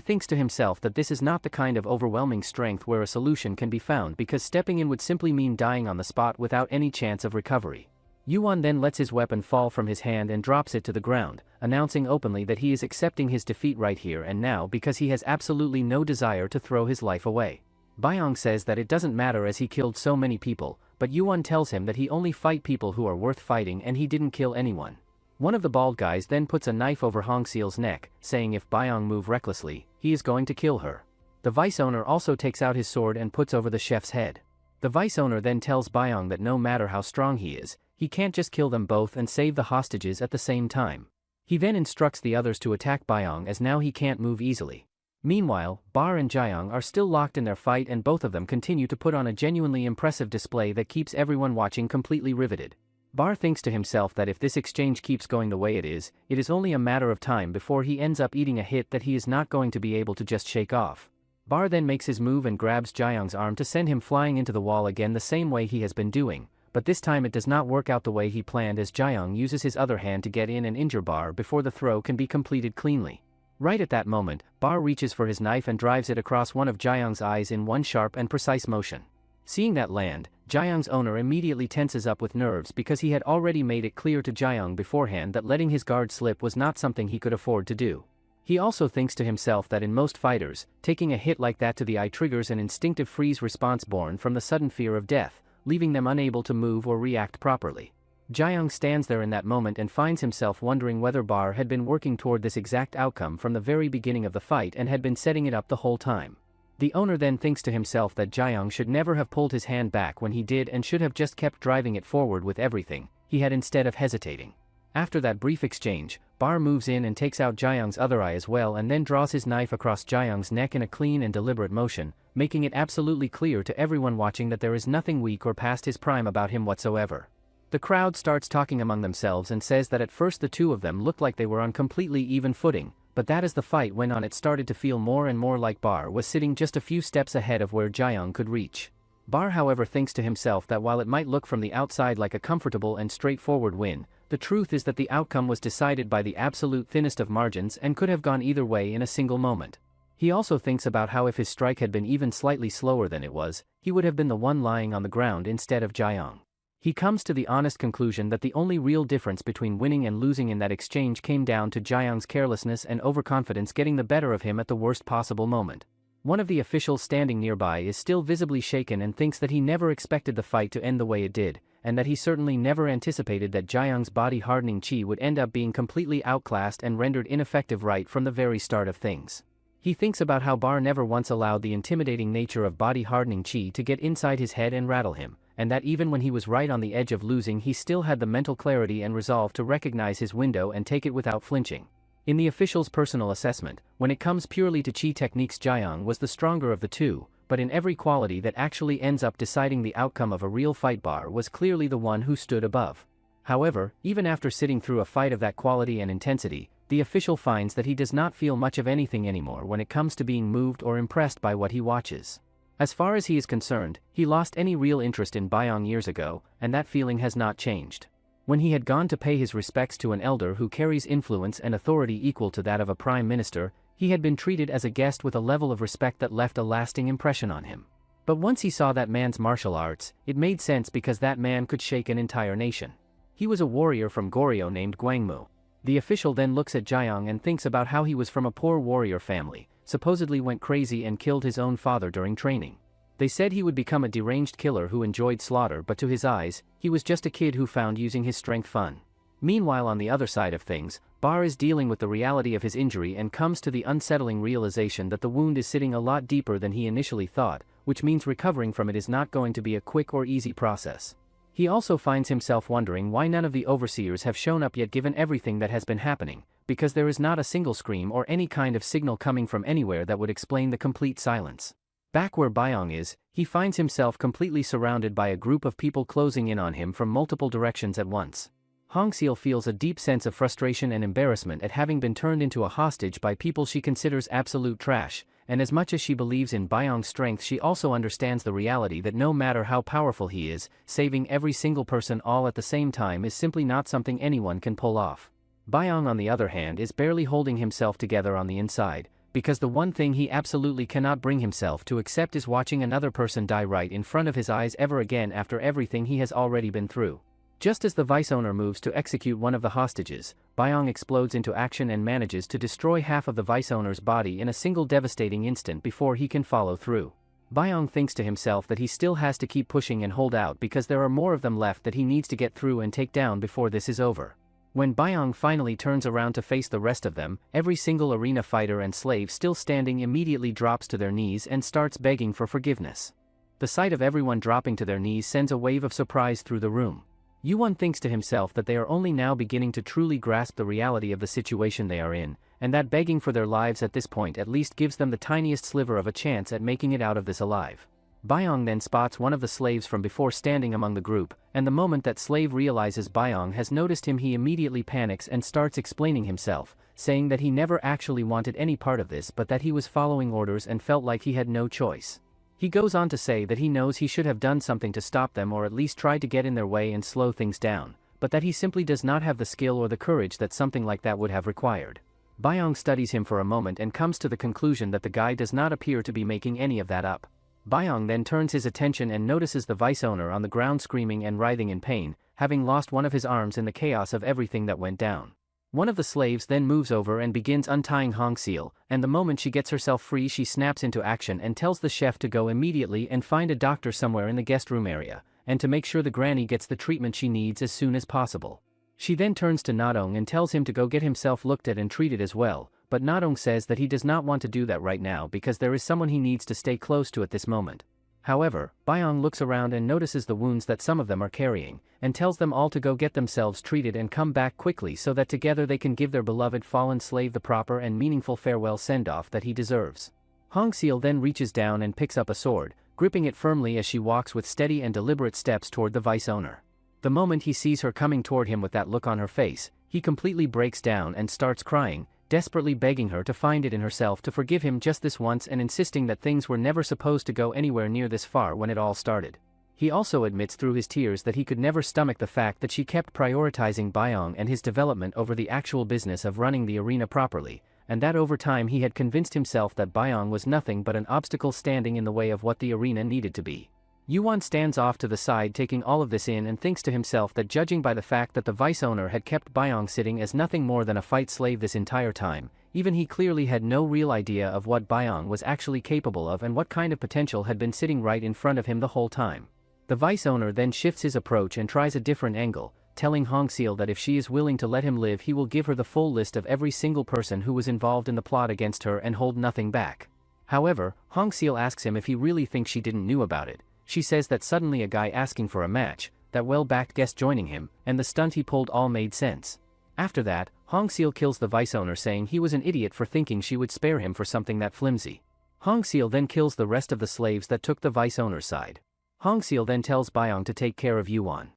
thinks to himself that this is not the kind of overwhelming strength where a solution can be found because stepping in would simply mean dying on the spot without any chance of recovery. Yuan then lets his weapon fall from his hand and drops it to the ground, announcing openly that he is accepting his defeat right here and now because he has absolutely no desire to throw his life away. Byong says that it doesn't matter as he killed so many people, but Yuan tells him that he only fight people who are worth fighting and he didn't kill anyone. One of the bald guys then puts a knife over Hongseal's neck, saying if Byung move recklessly, he is going to kill her. The vice owner also takes out his sword and puts over the chef's head. The vice owner then tells Byung that no matter how strong he is, he can't just kill them both and save the hostages at the same time. He then instructs the others to attack Byung as now he can't move easily. Meanwhile, Bar and Jiang are still locked in their fight and both of them continue to put on a genuinely impressive display that keeps everyone watching completely riveted. Bar thinks to himself that if this exchange keeps going the way it is only a matter of time before he ends up eating a hit that he is not going to be able to just shake off. Bar then makes his move and grabs Jiang's arm to send him flying into the wall again the same way he has been doing, but this time it does not work out the way he planned as Jiang uses his other hand to get in and injure Bar before the throw can be completed cleanly. Right at that moment, Bar reaches for his knife and drives it across one of Jiang's eyes in one sharp and precise motion. Seeing that land, Jiang's owner immediately tenses up with nerves because he had already made it clear to Jiang beforehand that letting his guard slip was not something he could afford to do. He also thinks to himself that in most fighters, taking a hit like that to the eye triggers an instinctive freeze response born from the sudden fear of death, leaving them unable to move or react properly. Jiang stands there in that moment and finds himself wondering whether Bar had been working toward this exact outcome from the very beginning of the fight and had been setting it up the whole time. The owner then thinks to himself that Jiang should never have pulled his hand back when he did and should have just kept driving it forward with everything he had instead of hesitating. After that brief exchange, Bar moves in and takes out Jiang's other eye as well and then draws his knife across Jiang's neck in a clean and deliberate motion, making it absolutely clear to everyone watching that there is nothing weak or past his prime about him whatsoever. The crowd starts talking among themselves and says that at first the two of them looked like they were on completely even footing, but that as the fight went on it started to feel more and more like Bar was sitting just a few steps ahead of where Jiang could reach. Bar however thinks to himself that while it might look from the outside like a comfortable and straightforward win, the truth is that the outcome was decided by the absolute thinnest of margins and could have gone either way in a single moment. He also thinks about how if his strike had been even slightly slower than it was, he would have been the one lying on the ground instead of Jiang. He comes to the honest conclusion that the only real difference between winning and losing in that exchange came down to Jiang's carelessness and overconfidence getting the better of him at the worst possible moment. One of the officials standing nearby is still visibly shaken and thinks that he never expected the fight to end the way it did, and that he certainly never anticipated that Jiang's body-hardening chi would end up being completely outclassed and rendered ineffective right from the very start of things. He thinks about how Bar never once allowed the intimidating nature of body-hardening chi to get inside his head and rattle him, and that even when he was right on the edge of losing he still had the mental clarity and resolve to recognize his window and take it without flinching. In the official's personal assessment, when it comes purely to chi techniques Jiang was the stronger of the two, but in every quality that actually ends up deciding the outcome of a real fight Bar was clearly the one who stood above. However, even after sitting through a fight of that quality and intensity, the official finds that he does not feel much of anything anymore when it comes to being moved or impressed by what he watches. As far as he is concerned, he lost any real interest in Byung years ago, and that feeling has not changed. When he had gone to pay his respects to an elder who carries influence and authority equal to that of a prime minister, he had been treated as a guest with a level of respect that left a lasting impression on him. But once he saw that man's martial arts, it made sense because that man could shake an entire nation. He was a warrior from Goryeo named Gwangmu. The official then looks at Jiang and thinks about how he was from a poor warrior family, supposedly went crazy and killed his own father during training. They said he would become a deranged killer who enjoyed slaughter, but to his eyes, he was just a kid who found using his strength fun. Meanwhile, on the other side of things, Bar is dealing with the reality of his injury and comes to the unsettling realization that the wound is sitting a lot deeper than he initially thought, which means recovering from it is not going to be a quick or easy process. He also finds himself wondering why none of the overseers have shown up yet given everything that has been happening, because there is not a single scream or any kind of signal coming from anywhere that would explain the complete silence. Back where Byung is, he finds himself completely surrounded by a group of people closing in on him from multiple directions at once. Hongseal feels a deep sense of frustration and embarrassment at having been turned into a hostage by people she considers absolute trash, and as much as she believes in Byung's strength she also understands the reality that no matter how powerful he is, saving every single person all at the same time is simply not something anyone can pull off. Byung on the other hand is barely holding himself together on the inside, because the one thing he absolutely cannot bring himself to accept is watching another person die right in front of his eyes ever again after everything he has already been through. Just as the vice owner moves to execute one of the hostages, Byung explodes into action and manages to destroy half of the vice owner's body in a single devastating instant before he can follow through. Byong thinks to himself that he still has to keep pushing and hold out because there are more of them left that he needs to get through and take down before this is over. When Byong finally turns around to face the rest of them, every single arena fighter and slave still standing immediately drops to their knees and starts begging for forgiveness. The sight of everyone dropping to their knees sends a wave of surprise through the room. Yuan thinks to himself that they are only now beginning to truly grasp the reality of the situation they are in, and that begging for their lives at this point at least gives them the tiniest sliver of a chance at making it out of this alive. Byong then spots one of the slaves from before standing among the group, and the moment that slave realizes Byong has noticed him, he immediately panics and starts explaining himself, saying that he never actually wanted any part of this but that he was following orders and felt like he had no choice. He goes on to say that he knows he should have done something to stop them or at least tried to get in their way and slow things down, but that he simply does not have the skill or the courage that something like that would have required. Byong studies him for a moment and comes to the conclusion that the guy does not appear to be making any of that up. Byong then turns his attention and notices the vice owner on the ground screaming and writhing in pain, having lost one of his arms in the chaos of everything that went down. One of the slaves then moves over and begins untying Hongseal, and the moment she gets herself free she snaps into action and tells the chef to go immediately and find a doctor somewhere in the guest room area, and to make sure the granny gets the treatment she needs as soon as possible. She then turns to Nadong and tells him to go get himself looked at and treated as well, but Nadong says that he does not want to do that right now because there is someone he needs to stay close to at this moment. However, Byong looks around and notices the wounds that some of them are carrying, and tells them all to go get themselves treated and come back quickly so that together they can give their beloved fallen slave the proper and meaningful farewell send-off that he deserves. Hongseal then reaches down and picks up a sword, gripping it firmly as she walks with steady and deliberate steps toward the vice owner. The moment he sees her coming toward him with that look on her face, he completely breaks down and starts crying, desperately begging her to find it in herself to forgive him just this once and insisting that things were never supposed to go anywhere near this far when it all started. He also admits through his tears that he could never stomach the fact that she kept prioritizing Byong and his development over the actual business of running the arena properly, and that over time he had convinced himself that Byong was nothing but an obstacle standing in the way of what the arena needed to be. Yuan stands off to the side taking all of this in and thinks to himself that judging by the fact that the vice owner had kept Byong sitting as nothing more than a fight slave this entire time, even he clearly had no real idea of what Byong was actually capable of and what kind of potential had been sitting right in front of him the whole time. The vice owner then shifts his approach and tries a different angle, telling Hongseal that if she is willing to let him live he will give her the full list of every single person who was involved in the plot against her and hold nothing back. However, Hongseal asks him if he really thinks she didn't know about it. She says that suddenly a guy asking for a match, that well-backed guest joining him, and the stunt he pulled all made sense. After that, Hongseal kills the vice owner saying he was an idiot for thinking she would spare him for something that flimsy. Hongseal then kills the rest of the slaves that took the vice owner's side. Hongseal then tells Byong to take care of Yuan.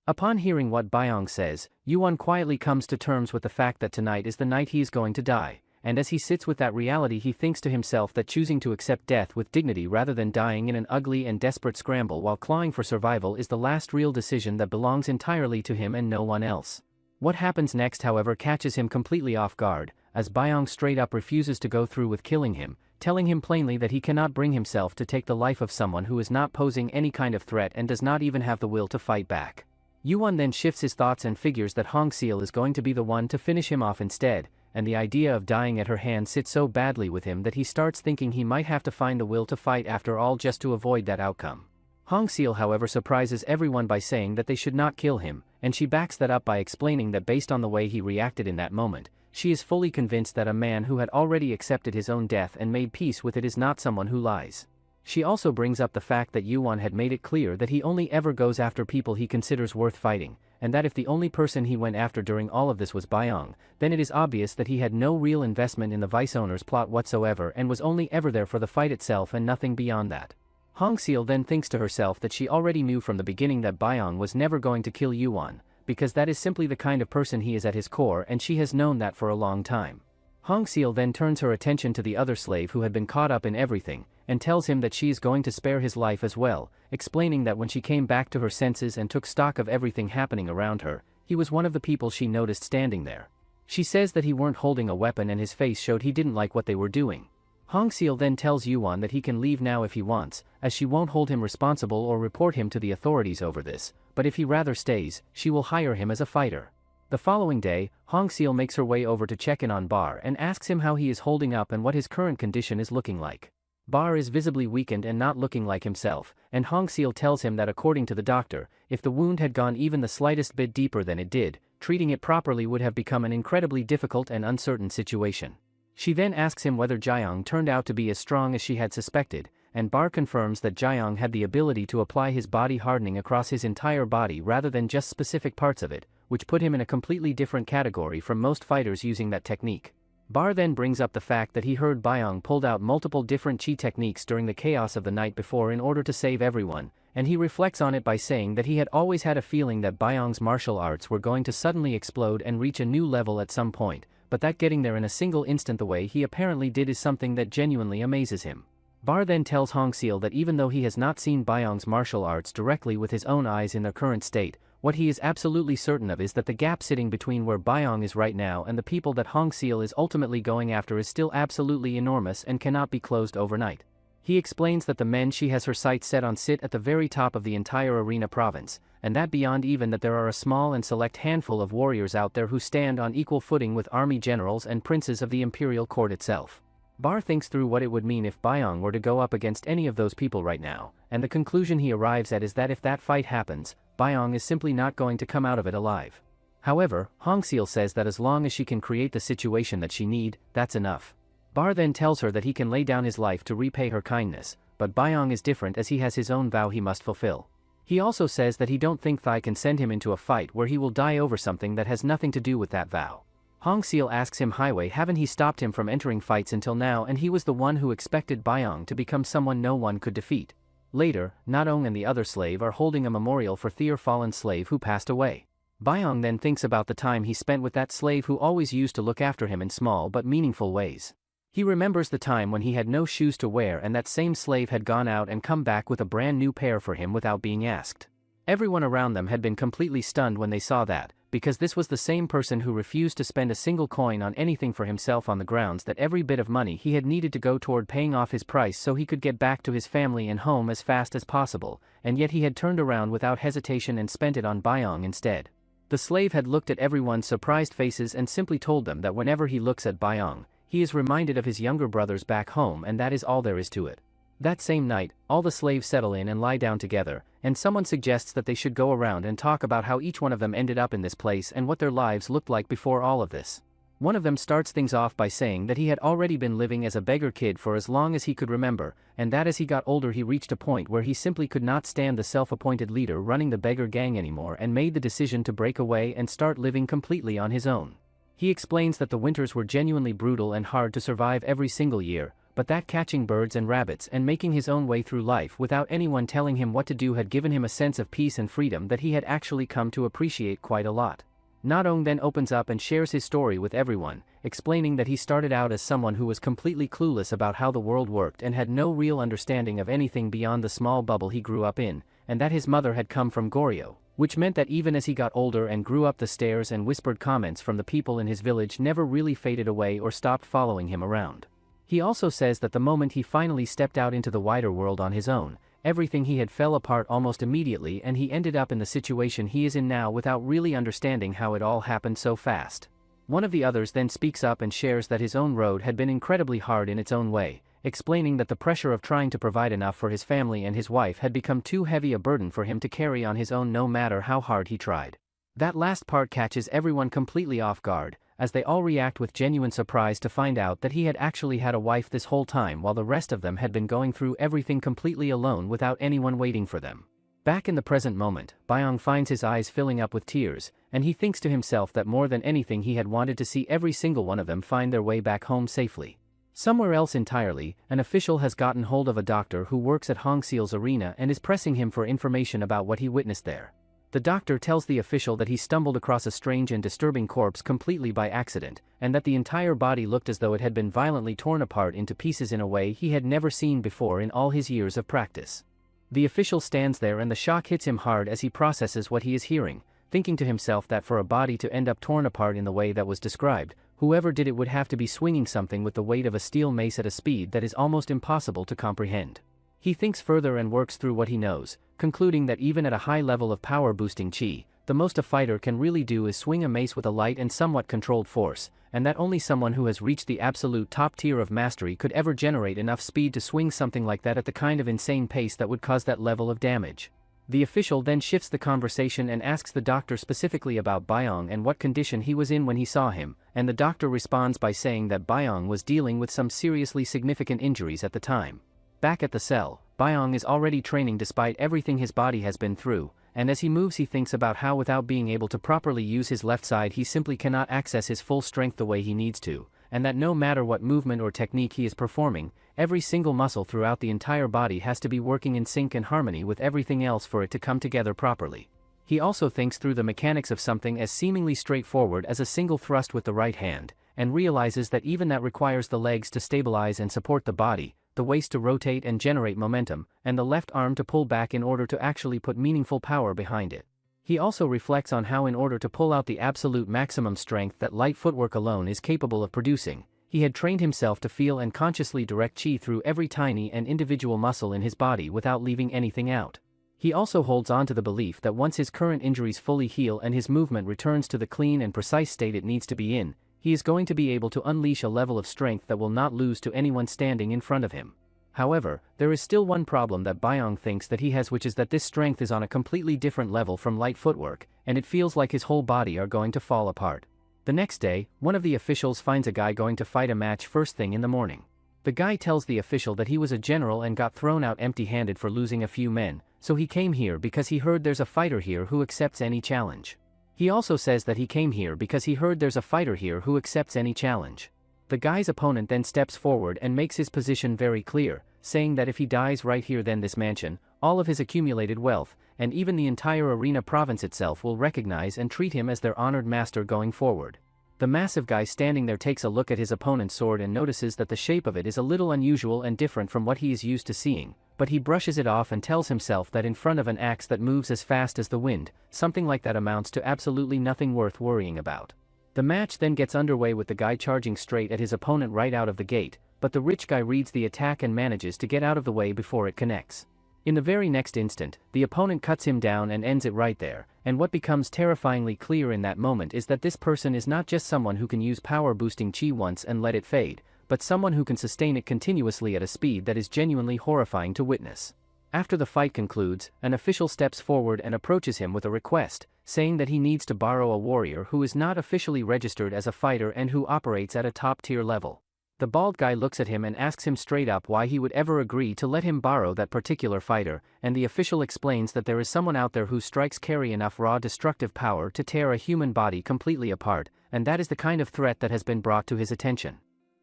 Upon hearing what Byong says, Yuan quietly comes to terms with the fact that tonight is the night he is going to die. And as he sits with that reality he thinks to himself that choosing to accept death with dignity rather than dying in an ugly and desperate scramble while clawing for survival is the last real decision that belongs entirely to him and no one else. What happens next however catches him completely off guard, as Byong straight up refuses to go through with killing him, telling him plainly that he cannot bring himself to take the life of someone who is not posing any kind of threat and does not even have the will to fight back. Yuan then shifts his thoughts and figures that Hongseal is going to be the one to finish him off instead, and the idea of dying at her hand sits so badly with him that he starts thinking he might have to find the will to fight after all just to avoid that outcome. Hongseal however surprises everyone by saying that they should not kill him, and she backs that up by explaining that based on the way he reacted in that moment, she is fully convinced that a man who had already accepted his own death and made peace with it is not someone who lies. She also brings up the fact that Yuan had made it clear that he only ever goes after people he considers worth fighting, and that if the only person he went after during all of this was Byong, then it is obvious that he had no real investment in the vice owner's plot whatsoever and was only ever there for the fight itself and nothing beyond that. Hongseal then thinks to herself that she already knew from the beginning that Byong was never going to kill Yuan, because that is simply the kind of person he is at his core and she has known that for a long time. Hongseal then turns her attention to the other slave who had been caught up in everything, and tells him that she is going to spare his life as well, explaining that when she came back to her senses and took stock of everything happening around her, he was one of the people she noticed standing there. She says that he weren't holding a weapon and his face showed he didn't like what they were doing. Hongseal then tells Yuan that he can leave now if he wants, as she won't hold him responsible or report him to the authorities over this, but if he rather stays, she will hire him as a fighter. The following day, Hongseal makes her way over to check in on Bar and asks him how he is holding up and what his current condition is looking like. Bar is visibly weakened and not looking like himself, and Hongseal tells him that according to the doctor, if the wound had gone even the slightest bit deeper than it did, treating it properly would have become an incredibly difficult and uncertain situation. She then asks him whether Jaeyoung turned out to be as strong as she had suspected, and Bar confirms that Jaeyoung had the ability to apply his body hardening across his entire body rather than just specific parts of it, which put him in a completely different category from most fighters using that technique. Bar then brings up the fact that he heard Bayoung pulled out multiple different chi techniques during the chaos of the night before in order to save everyone, and he reflects on it by saying that he had always had a feeling that Bayoung's martial arts were going to suddenly explode and reach a new level at some point, but that getting there in a single instant the way he apparently did is something that genuinely amazes him. Bar then tells Hongseal that even though he has not seen Bayoung's martial arts directly with his own eyes in their current state, what he is absolutely certain of is that the gap sitting between where Bayoung is right now and the people that Hongseal is ultimately going after is still absolutely enormous and cannot be closed overnight. He explains that the men she has her sights set on sit at the very top of the entire arena province, and that beyond even that there are a small and select handful of warriors out there who stand on equal footing with army generals and princes of the imperial court itself. Bar thinks through what it would mean if Bayoung were to go up against any of those people right now, and the conclusion he arrives at is that if that fight happens, Bayoung is simply not going to come out of it alive. However, Hongseal says that as long as she can create the situation that she need, that's enough. Bar then tells her that he can lay down his life to repay her kindness, but Bayoung is different as he has his own vow he must fulfill. He also says that he don't think Thai can send him into a fight where he will die over something that has nothing to do with that vow. Hongseal asks him highway haven't he stopped him from entering fights until now, and he was the one who expected Bayoung to become someone no one could defeat. Later, Nadong and the other slave are holding a memorial for their fallen slave who passed away. Bayoung then thinks about the time he spent with that slave who always used to look after him in small but meaningful ways. He remembers the time when he had no shoes to wear and that same slave had gone out and come back with a brand new pair for him without being asked. Everyone around them had been completely stunned when they saw that, because this was the same person who refused to spend a single coin on anything for himself on the grounds that every bit of money he had needed to go toward paying off his price so he could get back to his family and home as fast as possible, and yet he had turned around without hesitation and spent it on Bayoung instead. The slave had looked at everyone's surprised faces and simply told them that whenever he looks at Bayoung, he is reminded of his younger brothers back home, and that is all there is to it. That same night, all the slaves settle in and lie down together, and someone suggests that they should go around and talk about how each one of them ended up in this place and what their lives looked like before all of this. One of them starts things off by saying that he had already been living as a beggar kid for as long as he could remember, and that as he got older he reached a point where he simply could not stand the self-appointed leader running the beggar gang anymore and made the decision to break away and start living completely on his own. He explains that the winters were genuinely brutal and hard to survive every single year, but that catching birds and rabbits and making his own way through life without anyone telling him what to do had given him a sense of peace and freedom that he had actually come to appreciate quite a lot. Nadong then opens up and shares his story with everyone, explaining that he started out as someone who was completely clueless about how the world worked and had no real understanding of anything beyond the small bubble he grew up in, and that his mother had come from Goryeo, which meant that even as he got older and grew up the stares and whispered comments from the people in his village never really faded away or stopped following him around. He also says that the moment he finally stepped out into the wider world on his own, everything he had fell apart almost immediately and he ended up in the situation he is in now without really understanding how it all happened so fast. One of the others then speaks up and shares that his own road had been incredibly hard in its own way, explaining that the pressure of trying to provide enough for his family and his wife had become too heavy a burden for him to carry on his own no matter how hard he tried. That last part catches everyone completely off guard, as they all react with genuine surprise to find out that he had actually had a wife this whole time while the rest of them had been going through everything completely alone without anyone waiting for them. Back in the present moment, Bayoung finds his eyes filling up with tears, and he thinks to himself that more than anything he had wanted to see every single one of them find their way back home safely. Somewhere else entirely, an official has gotten hold of a doctor who works at Hongseal's arena and is pressing him for information about what he witnessed there. The doctor tells the official that he stumbled across a strange and disturbing corpse completely by accident, and that the entire body looked as though it had been violently torn apart into pieces in a way he had never seen before in all his years of practice. The official stands there and the shock hits him hard as he processes what he is hearing, thinking to himself that for a body to end up torn apart in the way that was described, whoever did it would have to be swinging something with the weight of a steel mace at a speed that is almost impossible to comprehend. He thinks further and works through what he knows, concluding that even at a high level of power boosting chi, the most a fighter can really do is swing a mace with a light and somewhat controlled force, and that only someone who has reached the absolute top tier of mastery could ever generate enough speed to swing something like that at the kind of insane pace that would cause that level of damage. The official then shifts the conversation and asks the doctor specifically about Byong and what condition he was in when he saw him, and the doctor responds by saying that Byong was dealing with some seriously significant injuries at the time. Back at the cell, Byong is already training despite everything his body has been through, and as he moves he thinks about how without being able to properly use his left side he simply cannot access his full strength the way he needs to, and that no matter what movement or technique he is performing, every single muscle throughout the entire body has to be working in sync and harmony with everything else for it to come together properly. He also thinks through the mechanics of something as seemingly straightforward as a single thrust with the right hand, and realizes that even that requires the legs to stabilize and support the body, the waist to rotate and generate momentum, and the left arm to pull back in order to actually put meaningful power behind it. He also reflects on how in order to pull out the absolute maximum strength that light footwork alone is capable of producing, he had trained himself to feel and consciously direct chi through every tiny and individual muscle in his body without leaving anything out. He also holds on to the belief that once his current injuries fully heal and his movement returns to the clean and precise state it needs to be in, he is going to be able to unleash a level of strength that will not lose to anyone standing in front of him. However, there is still one problem that Byong thinks that he has, which is that this strength is on a completely different level from light footwork, and it feels like his whole body are going to fall apart. The next day, one of the officials finds a guy going to fight a match first thing in the morning. The guy tells the official that he was a general and got thrown out empty-handed for losing a few men, so he came here because he heard there's a fighter here who accepts any challenge. He also says that he came here because he heard there's a fighter here who accepts any challenge. The guy's opponent then steps forward and makes his position very clear, saying that if he dies right here then this mansion, all of his accumulated wealth, and even the entire arena province itself will recognize and treat him as their honored master going forward. The massive guy standing there takes a look at his opponent's sword and notices that the shape of it is a little unusual and different from what he is used to seeing, but he brushes it off and tells himself that in front of an axe that moves as fast as the wind, something like that amounts to absolutely nothing worth worrying about. The match then gets underway with the guy charging straight at his opponent right out of the gate, but the rich guy reads the attack and manages to get out of the way before it connects. In the very next instant, the opponent cuts him down and ends it right there, and what becomes terrifyingly clear in that moment is that this person is not just someone who can use power-boosting chi once and let it fade, but someone who can sustain it continuously at a speed that is genuinely horrifying to witness. After the fight concludes, an official steps forward and approaches him with a request, saying that he needs to borrow a warrior who is not officially registered as a fighter and who operates at a top-tier level. The bald guy looks at him and asks him straight up why he would ever agree to let him borrow that particular fighter, and the official explains that there is someone out there whose strikes carry enough raw destructive power to tear a human body completely apart, and that is the kind of threat that has been brought to his attention.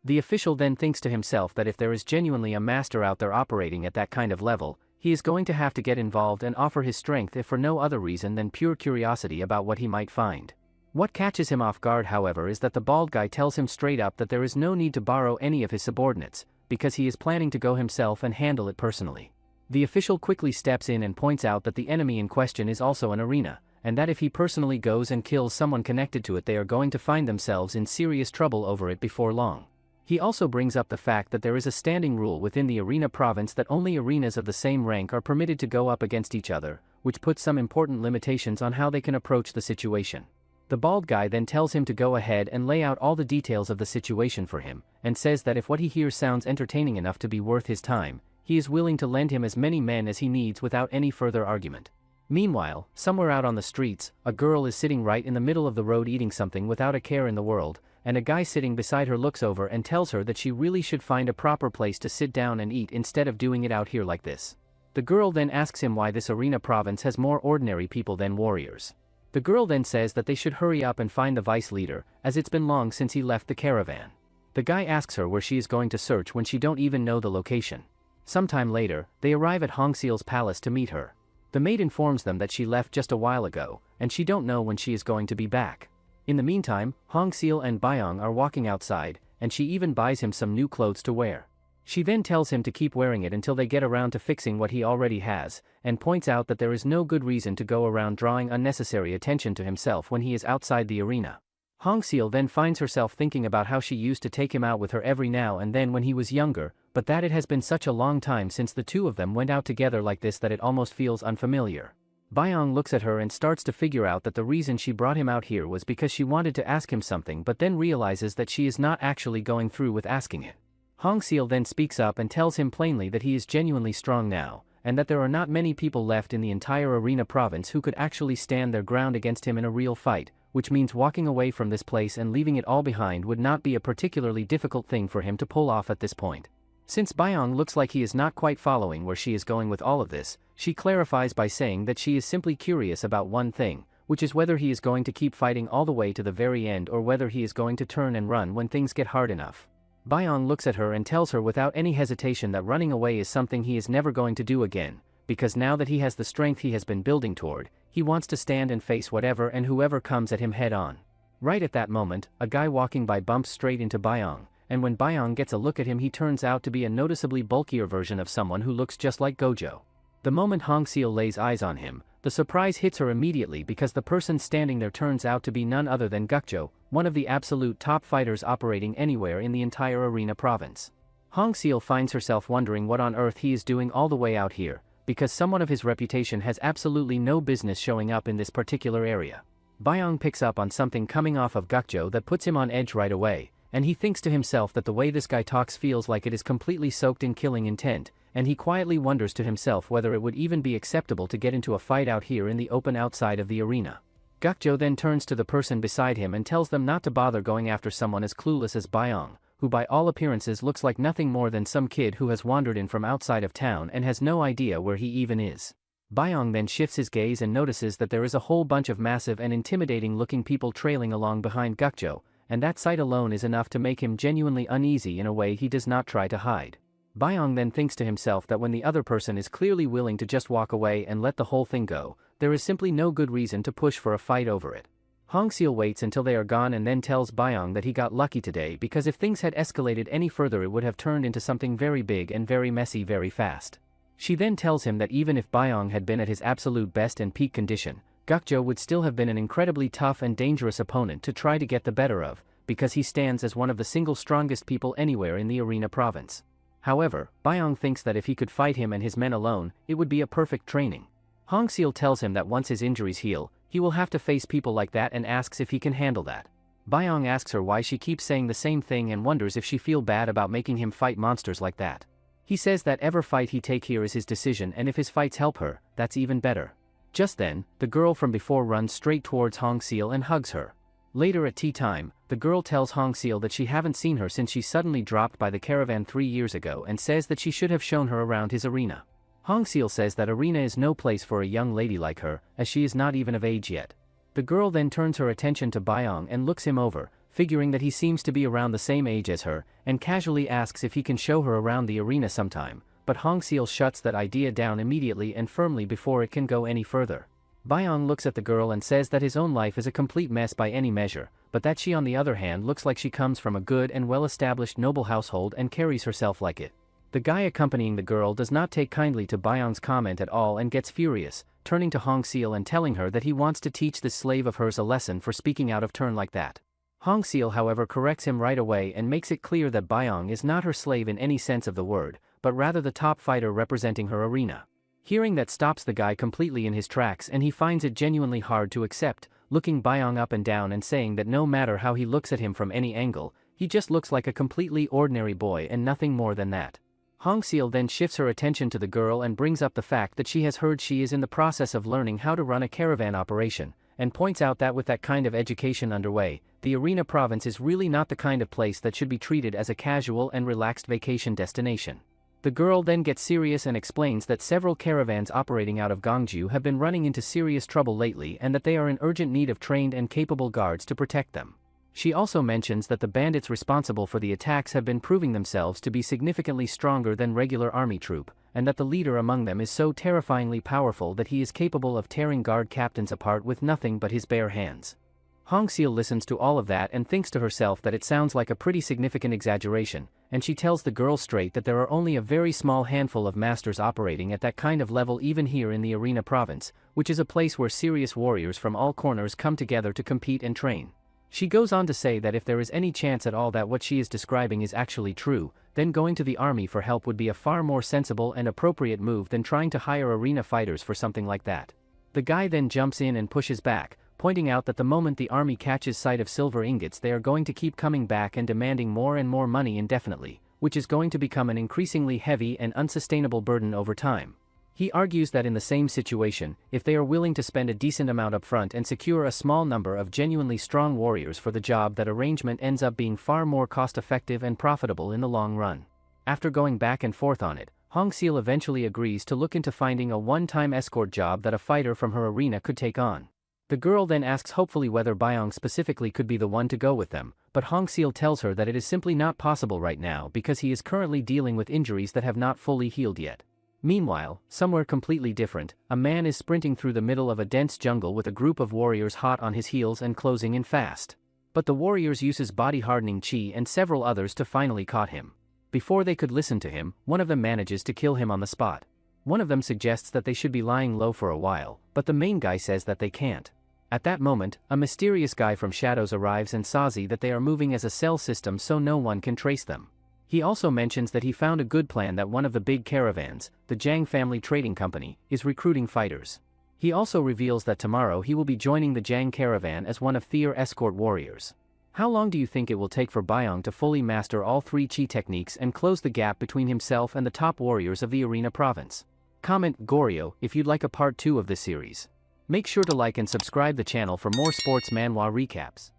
The official then thinks to himself that if there is genuinely a master out there operating at that kind of level, he is going to have to get involved and offer his strength if for no other reason than pure curiosity about what he might find. What catches him off guard, however, is that the bald guy tells him straight up that there is no need to borrow any of his subordinates, because he is planning to go himself and handle it personally. The official quickly steps in and points out that the enemy in question is also an arena, and that if he personally goes and kills someone connected to it they are going to find themselves in serious trouble over it before long. He also brings up the fact that there is a standing rule within the arena province that only arenas of the same rank are permitted to go up against each other, which puts some important limitations on how they can approach the situation. The bald guy then tells him to go ahead and lay out all the details of the situation for him, and says that if what he hears sounds entertaining enough to be worth his time, he is willing to lend him as many men as he needs without any further argument. Meanwhile, somewhere out on the streets, a girl is sitting right in the middle of the road eating something without a care in the world, and a guy sitting beside her looks over and tells her that she really should find a proper place to sit down and eat instead of doing it out here like this. The girl then asks him why this arena province has more ordinary people than warriors. The girl then says that they should hurry up and find the vice leader, as it's been long since he left the caravan. The guy asks her where she is going to search when she don't even know the location. Sometime later, they arrive at Hongseal's palace to meet her. The maid informs them that she left just a while ago, and she don't know when she is going to be back. In the meantime, Hongseal and Byong are walking outside, and she even buys him some new clothes to wear. She then tells him to keep wearing it until they get around to fixing what he already has, and points out that there is no good reason to go around drawing unnecessary attention to himself when he is outside the arena. Hongseal then finds herself thinking about how she used to take him out with her every now and then when he was younger, but that it has been such a long time since the two of them went out together like this that it almost feels unfamiliar. Byong looks at her and starts to figure out that the reason she brought him out here was because she wanted to ask him something, but then realizes that she is not actually going through with asking it. Hongseal then speaks up and tells him plainly that he is genuinely strong now, and that there are not many people left in the entire arena province who could actually stand their ground against him in a real fight, which means walking away from this place and leaving it all behind would not be a particularly difficult thing for him to pull off at this point. Since Byong looks like he is not quite following where she is going with all of this, she clarifies by saying that she is simply curious about one thing, which is whether he is going to keep fighting all the way to the very end or whether he is going to turn and run when things get hard enough. Byong looks at her and tells her without any hesitation that running away is something he is never going to do again, because now that he has the strength he has been building toward, he wants to stand and face whatever and whoever comes at him head on. Right at that moment, a guy walking by bumps straight into Byong, and when Byong gets a look at him he turns out to be a noticeably bulkier version of someone who looks just like Gojo. The moment Hongseal lays eyes on him, the surprise hits her immediately because the person standing there turns out to be none other than Gukjo, one of the absolute top fighters operating anywhere in the entire arena province. Hongseal finds herself wondering what on earth he is doing all the way out here, because someone of his reputation has absolutely no business showing up in this particular area. Byong picks up on something coming off of Gukjo that puts him on edge right away, and he thinks to himself that the way this guy talks feels like it is completely soaked in killing intent, and he quietly wonders to himself whether it would even be acceptable to get into a fight out here in the open outside of the arena. Gukjo then turns to the person beside him and tells them not to bother going after someone as clueless as Byong, who by all appearances looks like nothing more than some kid who has wandered in from outside of town and has no idea where he even is. Byong then shifts his gaze and notices that there is a whole bunch of massive and intimidating looking people trailing along behind Gukjo, and that sight alone is enough to make him genuinely uneasy in a way he does not try to hide. Byong then thinks to himself that when the other person is clearly willing to just walk away and let the whole thing go, there is simply no good reason to push for a fight over it. Hongseal waits until they are gone and then tells Byong that he got lucky today because if things had escalated any further it would have turned into something very big and very messy very fast. She then tells him that even if Byong had been at his absolute best and peak condition, Gukjo would still have been an incredibly tough and dangerous opponent to try to get the better of, because he stands as one of the single strongest people anywhere in the arena province. However, Byong thinks that if he could fight him and his men alone, it would be a perfect training. Hongseal tells him that once his injuries heal, he will have to face people like that and asks if he can handle that. Byong asks her why she keeps saying the same thing and wonders if she feels bad about making him fight monsters like that. He says that every fight he take here is his decision and if his fights help her, that's even better. Just then, the girl from before runs straight towards Hongseal and hugs her. Later at tea time, the girl tells Hongseal that she haven't seen her since she suddenly dropped by the caravan 3 years ago and says that she should have shown her around his arena. Hongseal says that arena is no place for a young lady like her, as she is not even of age yet. The girl then turns her attention to Byong and looks him over, figuring that he seems to be around the same age as her, and casually asks if he can show her around the arena sometime, but Hongseal shuts that idea down immediately and firmly before it can go any further. Byong looks at the girl and says that his own life is a complete mess by any measure, but that she on the other hand looks like she comes from a good and well-established noble household and carries herself like it. The guy accompanying the girl does not take kindly to Byong's comment at all and gets furious, turning to Hongseal and telling her that he wants to teach this slave of hers a lesson for speaking out of turn like that. Hongseal however corrects him right away and makes it clear that Byong is not her slave in any sense of the word, but rather the top fighter representing her arena. Hearing that stops the guy completely in his tracks and he finds it genuinely hard to accept, looking Byong up and down and saying that no matter how he looks at him from any angle, he just looks like a completely ordinary boy and nothing more than that. Hongseal then shifts her attention to the girl and brings up the fact that she has heard she is in the process of learning how to run a caravan operation, and points out that with that kind of education underway, the arena province is really not the kind of place that should be treated as a casual and relaxed vacation destination. The girl then gets serious and explains that several caravans operating out of Gongju have been running into serious trouble lately and that they are in urgent need of trained and capable guards to protect them. She also mentions that the bandits responsible for the attacks have been proving themselves to be significantly stronger than regular army troop, and that the leader among them is so terrifyingly powerful that he is capable of tearing guard captains apart with nothing but his bare hands. Hongseal listens to all of that and thinks to herself that it sounds like a pretty significant exaggeration, and she tells the girl straight that there are only a very small handful of masters operating at that kind of level even here in the arena province, which is a place where serious warriors from all corners come together to compete and train. She goes on to say that if there is any chance at all that what she is describing is actually true, then going to the army for help would be a far more sensible and appropriate move than trying to hire arena fighters for something like that. The guy then jumps in and pushes back, pointing out that the moment the army catches sight of silver ingots they are going to keep coming back and demanding more and more money indefinitely, which is going to become an increasingly heavy and unsustainable burden over time. He argues that in the same situation, if they are willing to spend a decent amount upfront and secure a small number of genuinely strong warriors for the job, that arrangement ends up being far more cost-effective and profitable in the long run. After going back and forth on it, Hong Seal eventually agrees to look into finding a one-time escort job that a fighter from her arena could take on. The girl then asks hopefully whether Byong specifically could be the one to go with them, but Hong Seal tells her that it is simply not possible right now because he is currently dealing with injuries that have not fully healed yet. Meanwhile, somewhere completely different, a man is sprinting through the middle of a dense jungle with a group of warriors hot on his heels and closing in fast. But the warriors uses body-hardening chi and several others to finally caught him. Before they could listen to him, one of them manages to kill him on the spot. One of them suggests that they should be lying low for a while, but the main guy says that they can't. At that moment, a mysterious guy from Shadows arrives and says that they are moving as a cell system so no one can trace them. He also mentions that he found a good plan, that one of the big caravans, the Jiang family trading company, is recruiting fighters. He also reveals that tomorrow he will be joining the Jiang caravan as one of their escort warriors. How long do you think it will take for Byong to fully master all 3 chi techniques and close the gap between himself and the top warriors of the Arena province? Comment Goryo if you'd like a part 2 of this series. Make sure to like and subscribe the channel for more sports manhwa recaps.